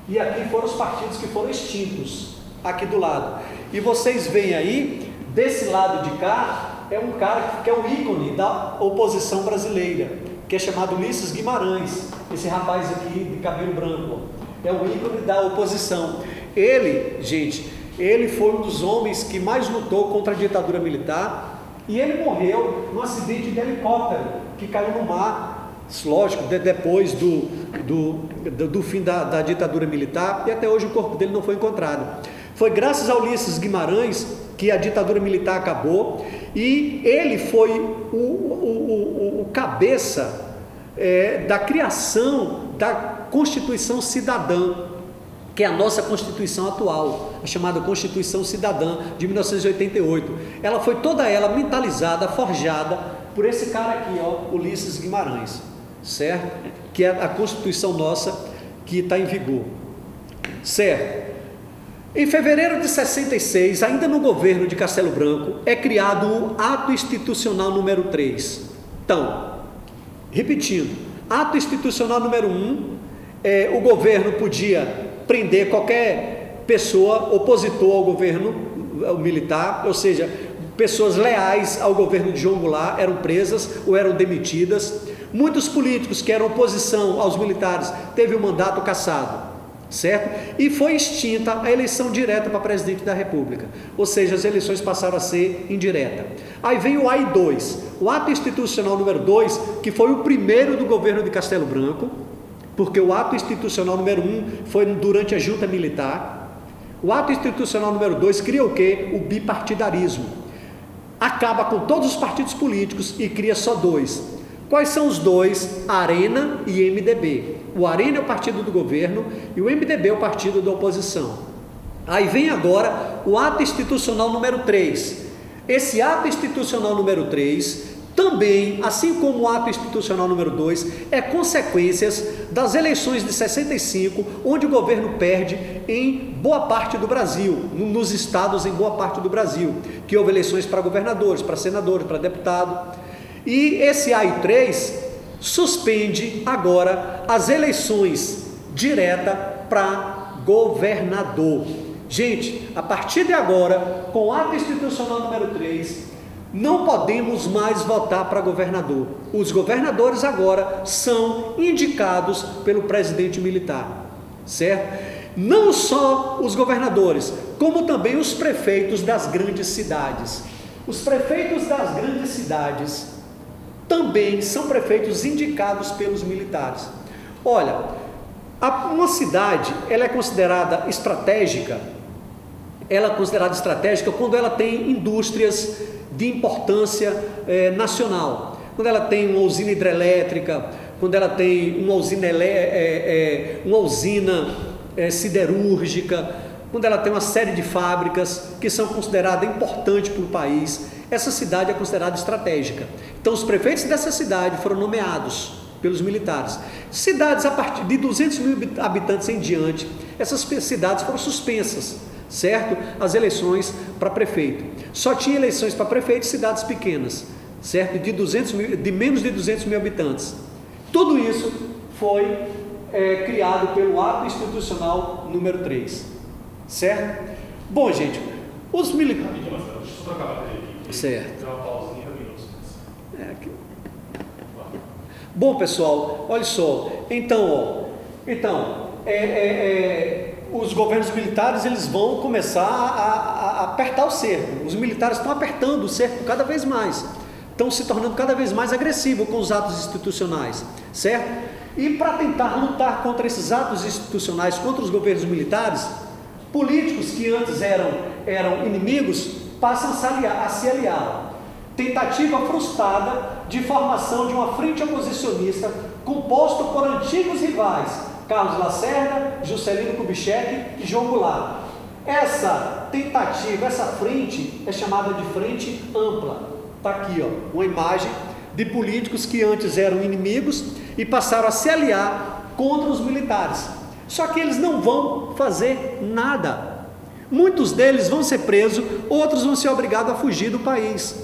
E aqui foram os partidos que foram extintos, aqui do lado. E vocês veem aí, desse lado de cá, é um cara que é o ícone da oposição brasileira, que é chamado Ulisses Guimarães, esse rapaz aqui de cabelo branco, ó. É o ícone da oposição. Ele, gente, ele foi um dos homens que mais lutou contra a ditadura militar, e ele morreu num acidente de helicóptero que caiu no mar, lógico, depois do fim da ditadura militar, e até hoje o corpo dele não foi encontrado. Foi graças a Ulisses Guimarães que a ditadura militar acabou, e ele foi o cabeça da criação da Constituição Cidadã, que é a nossa Constituição atual, a chamada Constituição Cidadã de 1988. Ela foi toda ela mentalizada, forjada por esse cara aqui, ó, Ulisses Guimarães, certo? Que é a Constituição nossa que está em vigor, certo? Em fevereiro de 66, ainda no governo de Castelo Branco, é criado o Ato Institucional número 3. Então, repetindo, Ato Institucional número 1, o governo podia prender qualquer pessoa opositor ao governo militar, ou seja, pessoas leais ao governo de João Goulart eram presas ou eram demitidas. Muitos políticos que eram oposição aos militares teve o mandato cassado, certo? E foi extinta a eleição direta para presidente da República, ou seja, as eleições passaram a ser indireta. Aí vem o AI-2, o ato institucional número 2, que foi o primeiro do governo de Castelo Branco, porque o ato institucional número 1 foi durante a junta militar. O ato institucional número 2 cria o quê? O bipartidarismo. Acaba com todos os partidos políticos e cria só 2. Quais são os dois? Arena e MDB. O Arena é o partido do governo e o MDB é o partido da oposição. Aí vem agora o ato institucional número 3. Esse ato institucional número 3 também, assim como o ato institucional número 2, é consequências das eleições de 65, onde o governo perde em boa parte do Brasil, nos estados em boa parte do Brasil, que houve eleições para governadores, para senadores, para deputado. E esse AI3 suspende agora as eleições diretas para governador. Gente, a partir de agora, com o ato institucional número 3, não podemos mais votar para governador. Os governadores agora são indicados pelo presidente militar, certo? Não só os governadores, como também os prefeitos das grandes cidades. Os prefeitos das grandes cidades também são prefeitos indicados pelos militares. Olha, uma cidade, ela é considerada estratégica. Ela é considerada estratégica quando ela tem indústrias de importância nacional, quando ela tem uma usina hidrelétrica, quando ela tem uma usina siderúrgica, quando ela tem uma série de fábricas que são consideradas importantes para o país. Essa cidade é considerada estratégica. Então os prefeitos dessa cidade foram nomeados pelos militares. Cidades a partir de 200 mil habitantes em diante, essas cidades foram suspensas, certo? As eleições para prefeito. Só tinha eleições para prefeito em cidades pequenas, certo? De menos de 200 mil habitantes. Tudo isso foi criado pelo ato institucional número 3, certo? Bom, gente, os militares... Deixa eu só trocar a bateria aqui. Certo. Tem uma pausinha pra mim. Bom, pessoal, olha só. Os governos militares, eles vão começar a apertar o cerco. Os militares estão apertando o cerco cada vez mais, estão se tornando cada vez mais agressivos com os atos institucionais, certo? E para tentar lutar contra esses atos institucionais, contra os governos militares, políticos que antes eram inimigos passam a se aliar. Tentativa frustrada de formação de uma frente oposicionista composta por antigos rivais, Carlos Lacerda, Juscelino Kubitschek e João Goulart. Essa tentativa, essa frente é chamada de frente ampla. Está aqui, ó, uma imagem de políticos que antes eram inimigos e passaram a se aliar contra os militares. Só que eles não vão fazer nada. Muitos deles vão ser presos, outros vão ser obrigados a fugir do país,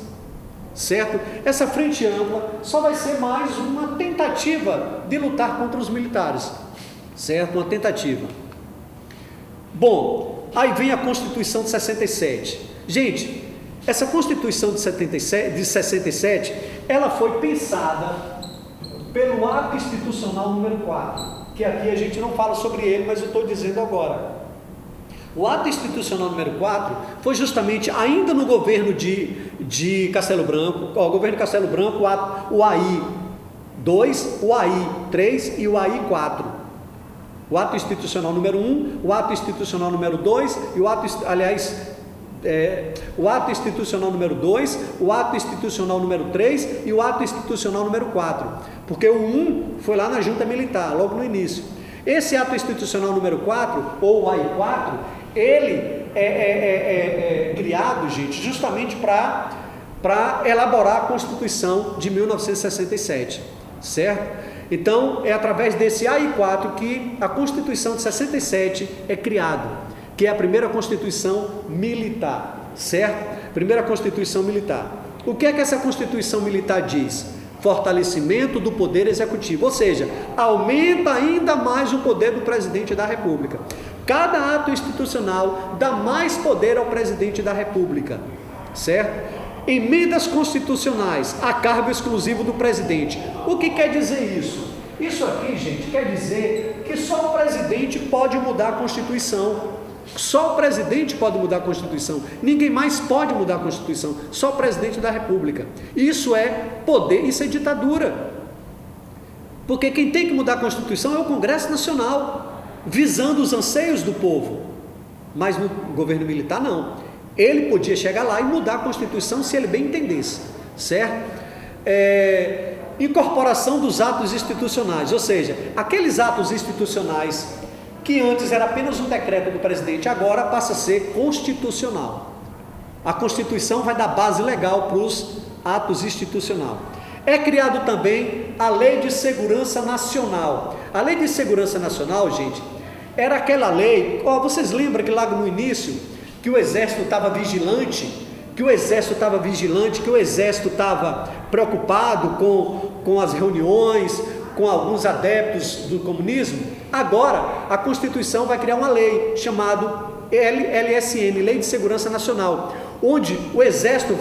certo? Essa frente ampla só vai ser mais uma tentativa de lutar contra os militares, certo? Uma tentativa. Bom, aí vem a Constituição de 67. Gente, essa Constituição de 67, ela foi pensada pelo ato institucional número 4, que aqui a gente não fala sobre ele, mas eu estou dizendo agora. O ato institucional número 4 foi justamente ainda no governo de Castelo Branco, o governo de Castelo Branco, o AI 2, o AI 3 e o AI 4. O ato institucional número 1, o ato institucional número 2 e o ato institucional número 2, o ato institucional número 3 e o ato institucional número 4, porque o 1 foi lá na junta militar, logo no início. Esse ato institucional número 4, ou o AI 4, ele é criado, gente, justamente para elaborar a Constituição de 1967, certo? Então, é através desse AI 4 que a Constituição de 67 é criada, que é a primeira Constituição militar, certo? Primeira Constituição militar. O que é que essa Constituição militar diz? Fortalecimento do poder executivo, ou seja, aumenta ainda mais o poder do presidente da República. Cada ato institucional dá mais poder ao presidente da República, certo? Emendas constitucionais a cargo exclusivo do presidente. O que quer dizer isso? Isso aqui, gente, quer dizer que só o presidente pode mudar a Constituição. Só o presidente pode mudar a Constituição. Ninguém mais pode mudar a Constituição. Só o presidente da República. Isso é poder, isso é ditadura. Porque quem tem que mudar a Constituição é o Congresso Nacional, visando os anseios do povo. Mas no governo militar não. Ele podia chegar lá e mudar a Constituição se ele bem entendesse, certo? incorporação dos atos institucionais, ou seja, aqueles atos institucionais que antes era apenas um decreto do presidente, agora passa a ser constitucional. A Constituição vai dar base legal para os atos institucionais. É criado também a Lei de Segurança Nacional. A Lei de Segurança Nacional, gente, era aquela lei, vocês lembram que lá no início, que o Exército estava vigilante, que o Exército estava preocupado com as reuniões, com alguns adeptos do comunismo? Agora, a Constituição vai criar uma lei chamada LSN, Lei de Segurança Nacional, onde o Exército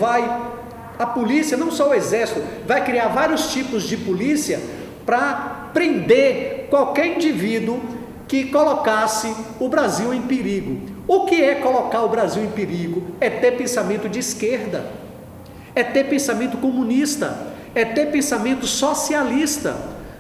a polícia, não só o Exército, vai criar vários tipos de polícia para prender qualquer indivíduo que colocasse o Brasil em perigo. O que é colocar o Brasil em perigo? É ter pensamento de esquerda, é ter pensamento comunista, é ter pensamento socialista.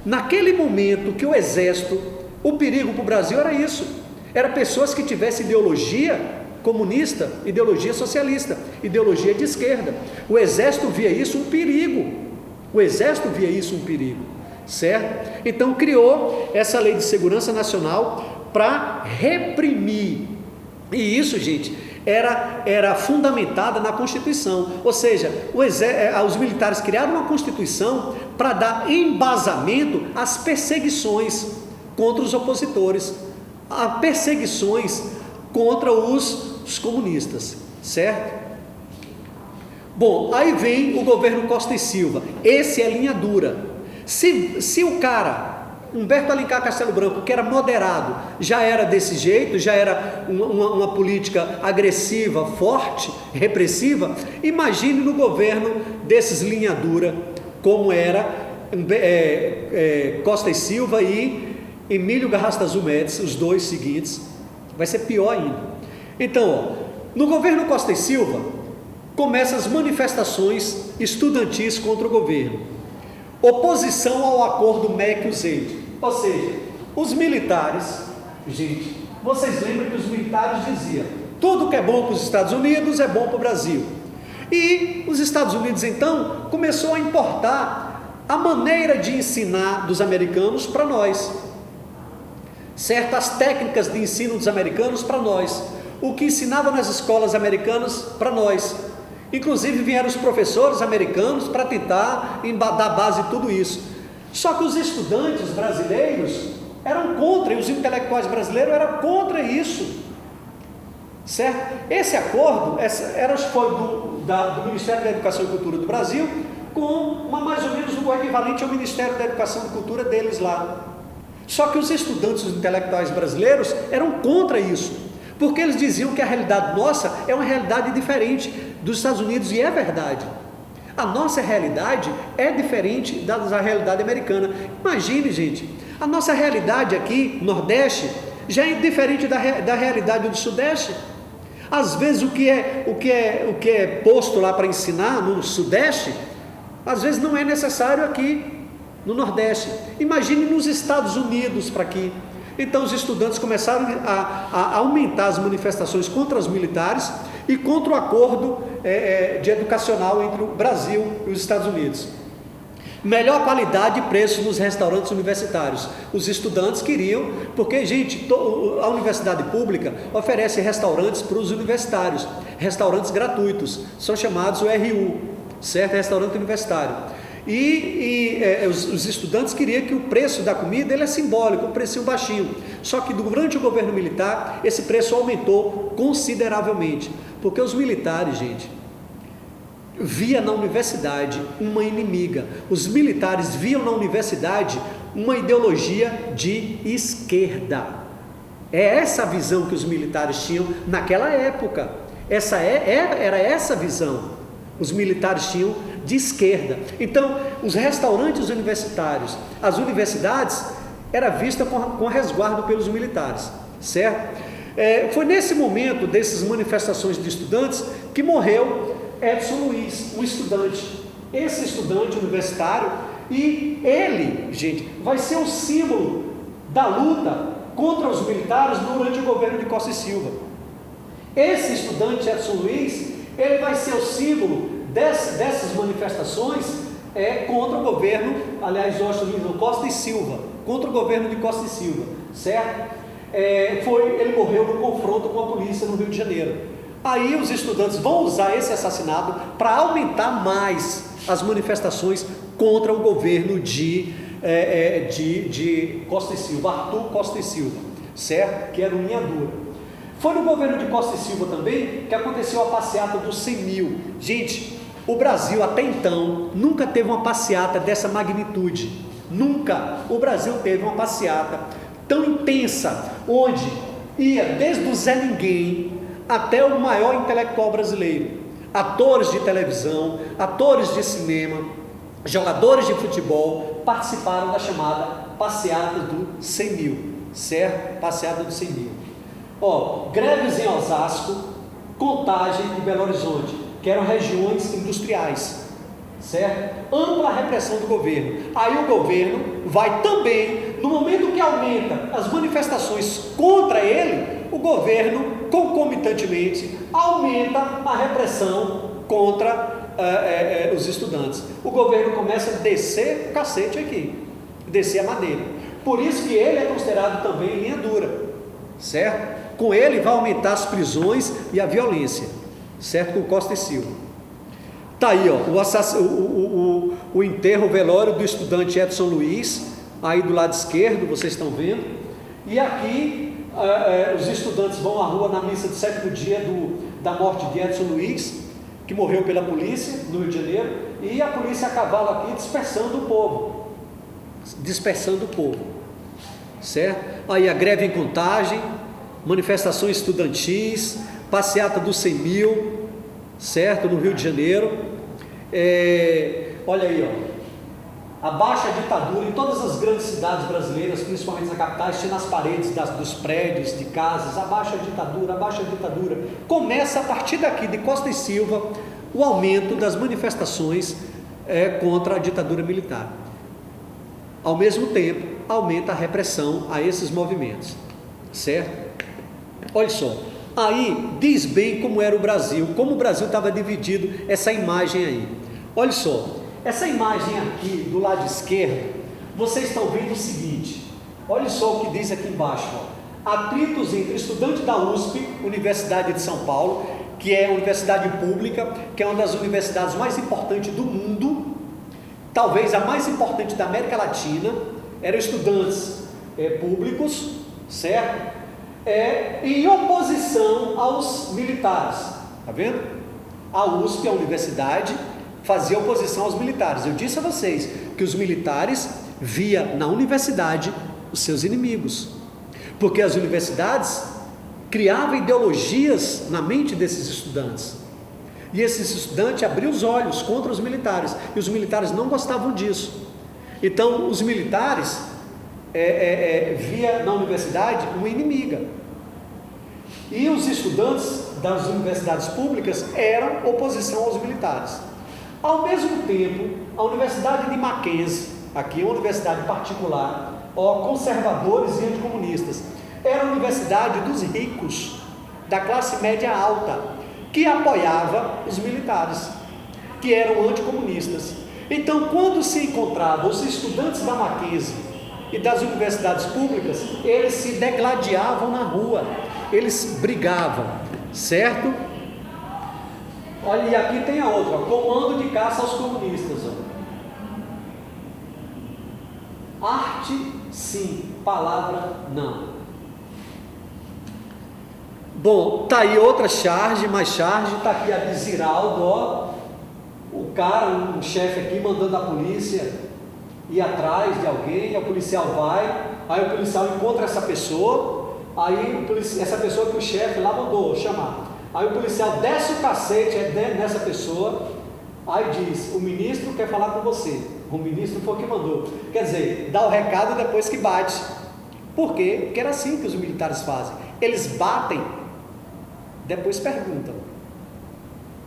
Naquele momento que o Exército, o perigo para o Brasil era isso, era pessoas que tivessem ideologia comunista, ideologia socialista, ideologia de esquerda. O Exército via isso um perigo, certo? Então criou essa Lei de Segurança Nacional para reprimir, e isso, gente, era fundamentada na Constituição, ou seja, os militares criaram uma Constituição para dar embasamento às perseguições contra os opositores, a perseguições contra os comunistas, certo? Bom, aí vem o governo Costa e Silva, esse é linha dura. Se o cara, Humberto Alencar Castelo Branco, que era moderado, já era desse jeito, já era uma política agressiva, forte, repressiva, imagine no governo desses linha dura, como era Costa e Silva e Emílio Garrastazu Médici, os dois seguintes, vai ser pior ainda. Então, no governo Costa e Silva, começam as manifestações estudantis contra o governo, oposição ao acordo MEC-USAID, ou seja, os militares, gente, vocês lembram que os militares diziam, tudo que é bom para os Estados Unidos é bom para o Brasil, e os Estados Unidos então começou a importar a maneira de ensinar dos americanos para nós, certas técnicas de ensino dos americanos para nós, o que ensinava nas escolas americanas para nós, inclusive vieram os professores americanos para tentar dar base em tudo isso, só que os estudantes brasileiros eram contra, e os intelectuais brasileiros eram contra isso, certo? Esse acordo foi do Ministério da Educação e Cultura do Brasil, com mais ou menos o equivalente ao Ministério da Educação e Cultura deles lá. Só que os estudantes, os intelectuais brasileiros eram contra isso, porque eles diziam que a realidade nossa é uma realidade diferente dos Estados Unidos, e é verdade. A nossa realidade é diferente da realidade americana. Imagine, gente, a nossa realidade aqui, Nordeste, já é diferente da realidade do Sudeste. Às vezes o que é posto lá para ensinar no Sudeste, às vezes não é necessário aqui no Nordeste. Imagine nos Estados Unidos para aqui. Então os estudantes começaram a aumentar as manifestações contra os militares e contra o acordo de educacional entre o Brasil e os Estados Unidos. Melhor qualidade e preço nos restaurantes universitários. Os estudantes queriam, porque, gente, a universidade pública oferece restaurantes para os universitários, restaurantes gratuitos, são chamados o RU, certo? Restaurante universitário. Os estudantes queriam que o preço da comida ele é simbólico, um precinho baixinho. Só que durante o governo militar, esse preço aumentou consideravelmente, porque os militares, gente, via na universidade uma inimiga. Os militares viam na universidade uma ideologia de esquerda. É essa a visão que os militares tinham naquela época. Era essa a visão. Os militares tinham de esquerda. Então, os restaurantes universitários, as universidades, era vista com resguardo pelos militares, certo? Foi nesse momento dessas manifestações de estudantes que morreu Edson Luiz, um estudante. Esse estudante universitário, e ele, gente, vai ser o símbolo da luta contra os militares durante o governo de Costa e Silva. Esse estudante Edson Luiz, ele vai ser o símbolo dessas manifestações contra o governo, aliás, Costa e Silva, contra o governo de Costa e Silva, certo? Ele morreu no confronto com a polícia no Rio de Janeiro. Aí os estudantes vão usar esse assassinato para aumentar mais as manifestações contra o governo de Costa e Silva, Arthur Costa e Silva, certo? Que era um linha dura. Foi no governo de Costa e Silva também que aconteceu a passeata dos 100 mil. Gente, o Brasil até então nunca teve uma passeata dessa magnitude. Nunca o Brasil teve uma passeata tão intensa, onde ia desde o Zé Ninguém até o maior intelectual brasileiro, atores de televisão, atores de cinema, jogadores de futebol, participaram da chamada passeata dos 100 mil, certo? Passeata dos 100 mil. Greves em Osasco, Contagem e Belo Horizonte, que eram regiões industriais, certo? Ampla repressão do governo. Aí o governo vai também, no momento que aumenta as manifestações contra ele, o governo concomitantemente aumenta a repressão contra os estudantes. O governo começa a descer o cacete aqui, descer a madeira. Por isso que ele é considerado também linha dura, certo? Com ele vai aumentar as prisões e a violência, certo? Com Costa e Silva. Tá aí, o enterro, o velório do estudante Edson Luiz, aí do lado esquerdo, vocês estão vendo. E aqui os estudantes vão à rua na missa do 7º dia da morte de Edson Luiz, que morreu pela polícia no Rio de Janeiro, e a polícia a cavalo aqui dispersando o povo, certo? Aí a greve em Contagem, manifestações estudantis, passeata dos 100 mil, certo? No Rio de Janeiro. Olha aí, a baixa ditadura em todas as grandes cidades brasileiras, principalmente nas capitais, tinha nas paredes dos prédios, de casas, a baixa ditadura. Começa a partir daqui de Costa e Silva o aumento das manifestações contra a ditadura militar. Ao mesmo tempo, aumenta a repressão a esses movimentos, certo? Olha só, aí diz bem como era o Brasil, como o Brasil estava dividido, essa imagem aí. Olha só, essa imagem aqui do lado esquerdo, vocês estão vendo o seguinte, olha só o que diz aqui embaixo, atritos entre estudantes da USP, Universidade de São Paulo, que é a universidade pública, que é uma das universidades mais importantes do mundo, talvez a mais importante da América Latina, eram estudantes públicos, certo? Em oposição aos militares, tá vendo? A USP, a universidade, fazia oposição aos militares. Eu disse a vocês que os militares via na universidade os seus inimigos, porque as universidades criavam ideologias na mente desses estudantes, e esses estudantes abriam os olhos contra os militares, e os militares não gostavam disso. Então os militares via na universidade uma inimiga, e os estudantes das universidades públicas eram oposição aos militares. Ao mesmo tempo, a Universidade de Mackenzie, aqui uma universidade particular, conservadores e anticomunistas, era a universidade dos ricos, da classe média alta, que apoiava os militares, que eram anticomunistas. Então, quando se encontravam os estudantes da Mackenzie e das universidades públicas, eles se degladiavam na rua, eles brigavam, certo? Olha, e aqui tem a outra, comando de caça aos comunistas. Arte, sim, palavra, não. Bom, tá aí outra charge, mais charge, tá aqui a de Ziraldo, o cara, um chefe aqui mandando a polícia ir atrás de alguém, o policial vai, aí o policial encontra essa pessoa, aí essa pessoa que o chefe lá mandou chamar. Aí o policial desce o cacete nessa pessoa, aí diz, o ministro quer falar com você, o ministro foi o que mandou. Quer dizer, dá o recado depois que bate. Por quê? Porque era assim que os militares fazem, eles batem, depois perguntam.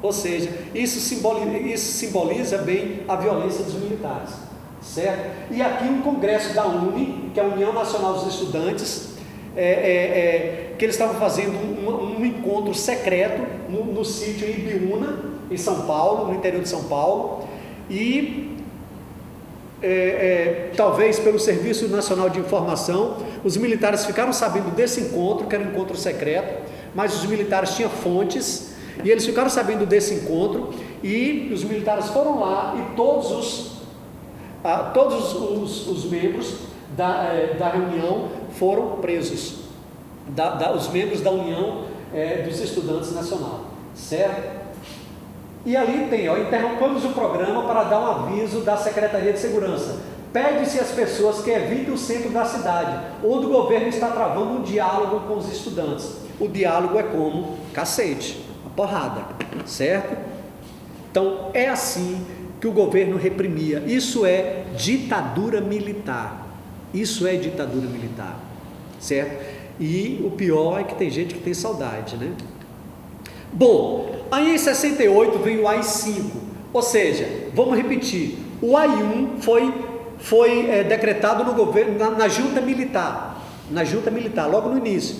Ou seja, isso simboliza bem a violência dos militares, certo? E aqui um congresso da UNE, que é a União Nacional dos Estudantes, que eles estavam fazendo um encontro secreto no sítio em Ibiúna, em São Paulo, no interior de São Paulo, e talvez pelo Serviço Nacional de Informação, os militares ficaram sabendo desse encontro, que era um encontro secreto, mas os militares tinham fontes, e eles ficaram sabendo desse encontro, e os militares foram lá, e todos os membros da reunião foram presos, os membros da União dos Estudantes Nacional, certo? E ali tem, interrompamos o programa para dar um aviso da Secretaria de Segurança. Pede-se às pessoas que evitem o centro da cidade, onde o governo está travando um diálogo com os estudantes. O diálogo é como cacete, uma porrada, certo? Então, é assim que o governo reprimia. Isso é ditadura militar. Isso é ditadura militar, certo? E o pior é que tem gente que tem saudade, né? Bom, aí em 68 veio o AI-5, ou seja, vamos repetir, o AI-1 foi decretado no governo, na junta militar, logo no início,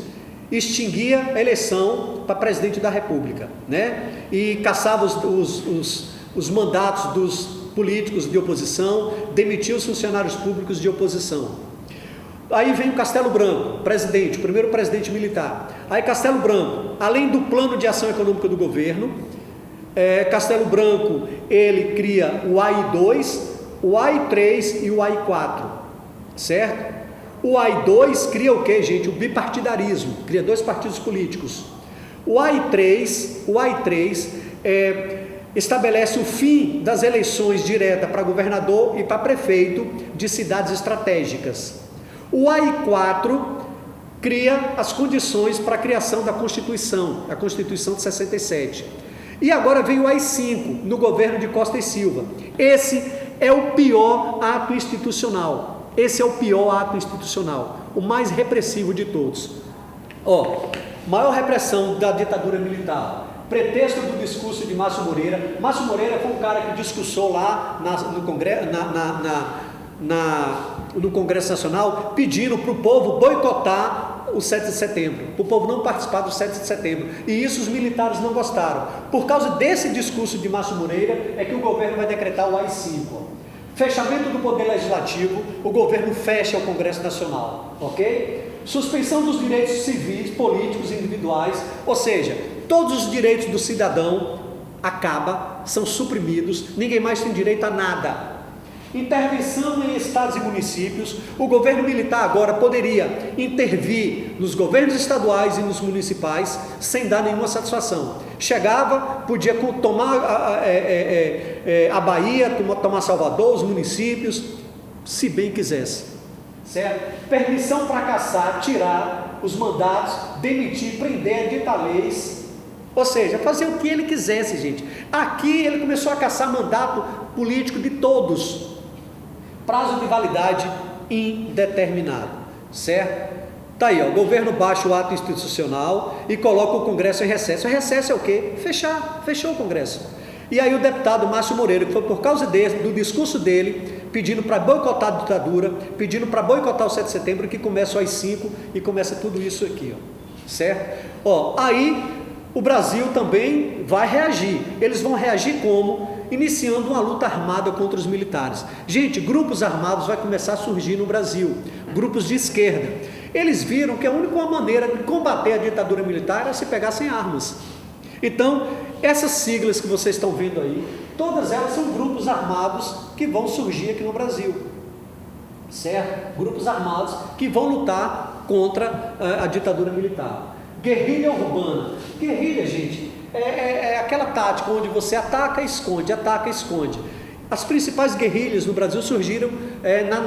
extinguia a eleição para presidente da República, né? E caçava os mandatos dos políticos de oposição, demitia os funcionários públicos de oposição. Aí vem o Castelo Branco, presidente, o primeiro presidente militar. Aí Castelo Branco, além do plano de ação econômica do governo, Castelo Branco, ele cria o AI-2, o AI-3 e o AI-4, certo? O AI-2 cria o que, gente? O bipartidarismo, cria 2 partidos políticos. O AI-3 estabelece o fim das eleições diretas para governador e para prefeito de cidades estratégicas. O AI-4 cria as condições para a criação da Constituição, a Constituição de 67. E agora vem o AI-5, no governo de Costa e Silva. Esse é o pior ato institucional. O mais repressivo de todos. Maior repressão da ditadura militar. Pretexto do discurso de Márcio Moreira. Márcio Moreira foi um cara que discursou lá no Congresso, no Congresso Nacional, pedindo para o povo boicotar o 7 de setembro, para o povo não participar do 7 de setembro, e isso os militares não gostaram. Por causa desse discurso de Márcio Moreira, é que o governo vai decretar o AI-5. Fechamento do poder legislativo, o governo fecha o Congresso Nacional, ok? Suspensão dos direitos civis, políticos e individuais, ou seja, todos os direitos do cidadão são suprimidos, ninguém mais tem direito a nada. Intervenção em estados e municípios. O governo militar agora poderia intervir nos governos estaduais e nos municipais sem dar nenhuma satisfação. Chegava, podia tomar a Bahia, tomar Salvador, os municípios, se bem quisesse, certo? Permissão para caçar, tirar os mandatos, demitir, prender, editar leis, ou seja, fazer o que ele quisesse, gente. Aqui ele começou a caçar mandato político de todos. Prazo de validade indeterminado, certo? Tá aí, o governo baixa o ato institucional e coloca o Congresso em recesso. O recesso é o quê? Fechou o Congresso. E aí o deputado Márcio Moreira, que foi por causa do discurso dele, pedindo para boicotar a ditadura, pedindo para boicotar o 7 de setembro, que começa o AI-5 e começa tudo isso aqui, certo? Aí o Brasil também vai reagir. Eles vão reagir como? Iniciando uma luta armada contra os militares. Gente, grupos armados vai começar a surgir no Brasil, grupos de esquerda. Eles viram que a única maneira de combater a ditadura militar era se pegar sem armas. Então, essas siglas que vocês estão vendo aí, todas elas são grupos armados que vão surgir aqui no Brasil, certo? Grupos armados que vão lutar contra a ditadura militar. Guerrilha urbana. Guerrilha, gente, é aquela tática onde você ataca e esconde, As principais guerrilhas no Brasil surgiram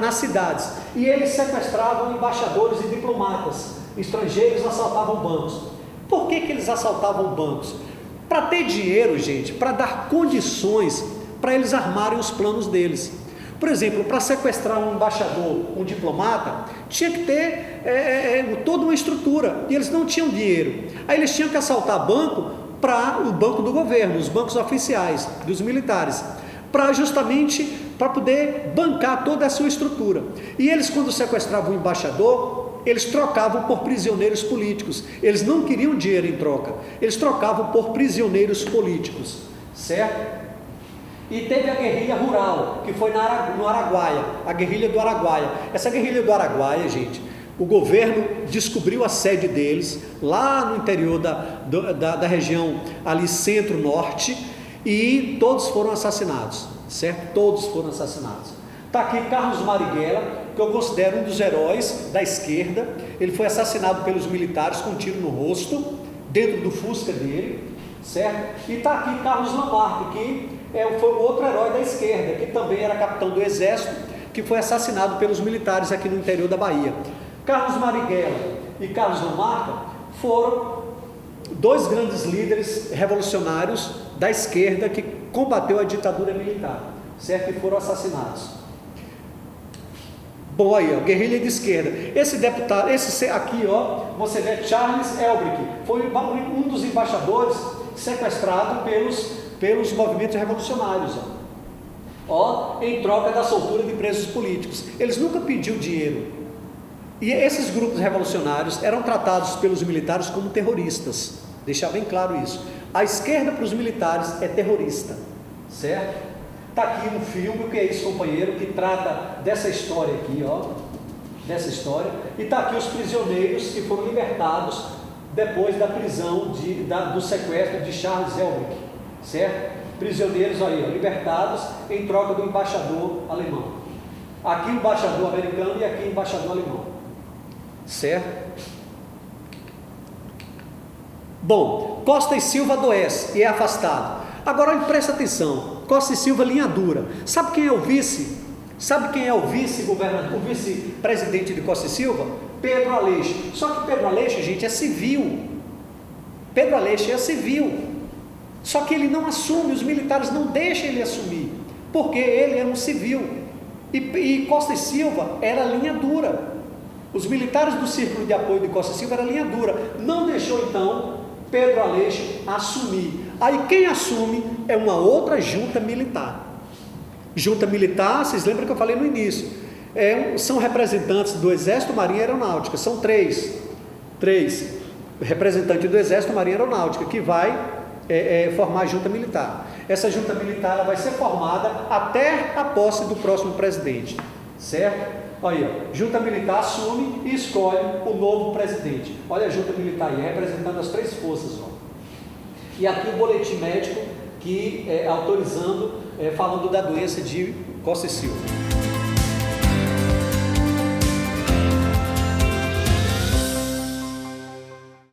nas cidades, e eles sequestravam embaixadores e diplomatas estrangeiros, assaltavam bancos. Por que eles assaltavam bancos? Para ter dinheiro, gente, para dar condições para eles armarem os planos deles. Por exemplo, para sequestrar um embaixador, um diplomata, tinha que ter toda uma estrutura, e eles não tinham dinheiro. Aí eles tinham que assaltar banco, para o banco do governo, os bancos oficiais, dos militares, justamente para poder bancar toda a sua estrutura. E eles, quando sequestravam o embaixador, eles trocavam por prisioneiros políticos. Eles não queriam dinheiro em troca, eles trocavam por prisioneiros políticos, certo? E teve a guerrilha rural, que foi no Araguaia, a guerrilha do Araguaia. Essa guerrilha do Araguaia, gente, o governo descobriu a sede deles, lá no interior da região ali centro-norte, e todos foram assassinados, certo? Todos foram assassinados. Está aqui Carlos Marighella, que eu considero um dos heróis da esquerda. Ele foi assassinado pelos militares com um tiro no rosto, dentro do Fusca dele, certo? E está aqui Carlos Lamarck, que foi outro herói da esquerda, que também era capitão do exército, que foi assassinado pelos militares aqui no interior da Bahia. Carlos Marighella e Carlos Lamarck foram dois grandes líderes revolucionários da esquerda que combateu a ditadura militar, certo? E foram assassinados. Bom, aí, ó, guerrilha de esquerda. Esse deputado, esse aqui, ó, você vê Charles Elbrick, foi um dos embaixadores sequestrado pelos movimentos revolucionários, ó, em troca da soltura de presos políticos. Eles nunca pediu dinheiro. E esses grupos revolucionários eram tratados pelos militares como terroristas. Deixar bem claro isso. A esquerda para os militares é terrorista, certo? Está aqui um filme, que é esse companheiro, que trata dessa história aqui, ó, dessa história, e está aqui os prisioneiros que foram libertados depois da prisão, do sequestro de Charles Elbrick, certo? Prisioneiros aí, ó, libertados em troca do embaixador alemão. Aqui o embaixador americano e aqui o embaixador alemão, certo? Bom, Costa e Silva adoece e é afastado. Agora presta atenção, Costa e Silva linha dura. Sabe quem é o vice? Sabe quem é o vice-governador, o vice-presidente de Costa e Silva? Pedro Aleixo. Só que Pedro Aleixo, gente, é civil. Pedro Aleixo é civil. Só que ele não assume, os militares não deixam ele assumir, porque ele é um civil. E Costa e Silva era linha dura. Os militares do Círculo de Apoio de Costa e Silva era linha dura. Não deixou, então, Pedro Aleixo assumir. Aí quem assume é uma outra junta militar. Junta militar, vocês lembram que eu falei no início, são representantes do Exército, Marinha e Aeronáutica, são três representantes do Exército, Marinha e Aeronáutica, que vai formar a junta militar. Essa junta militar ela vai ser formada até a posse do próximo presidente, certo? Aí, ó, junta militar assume e escolhe o novo presidente. Olha a junta militar aí, representando as três forças, ó. E aqui o boletim médico que autorizando, falando da doença de Costa e Silva.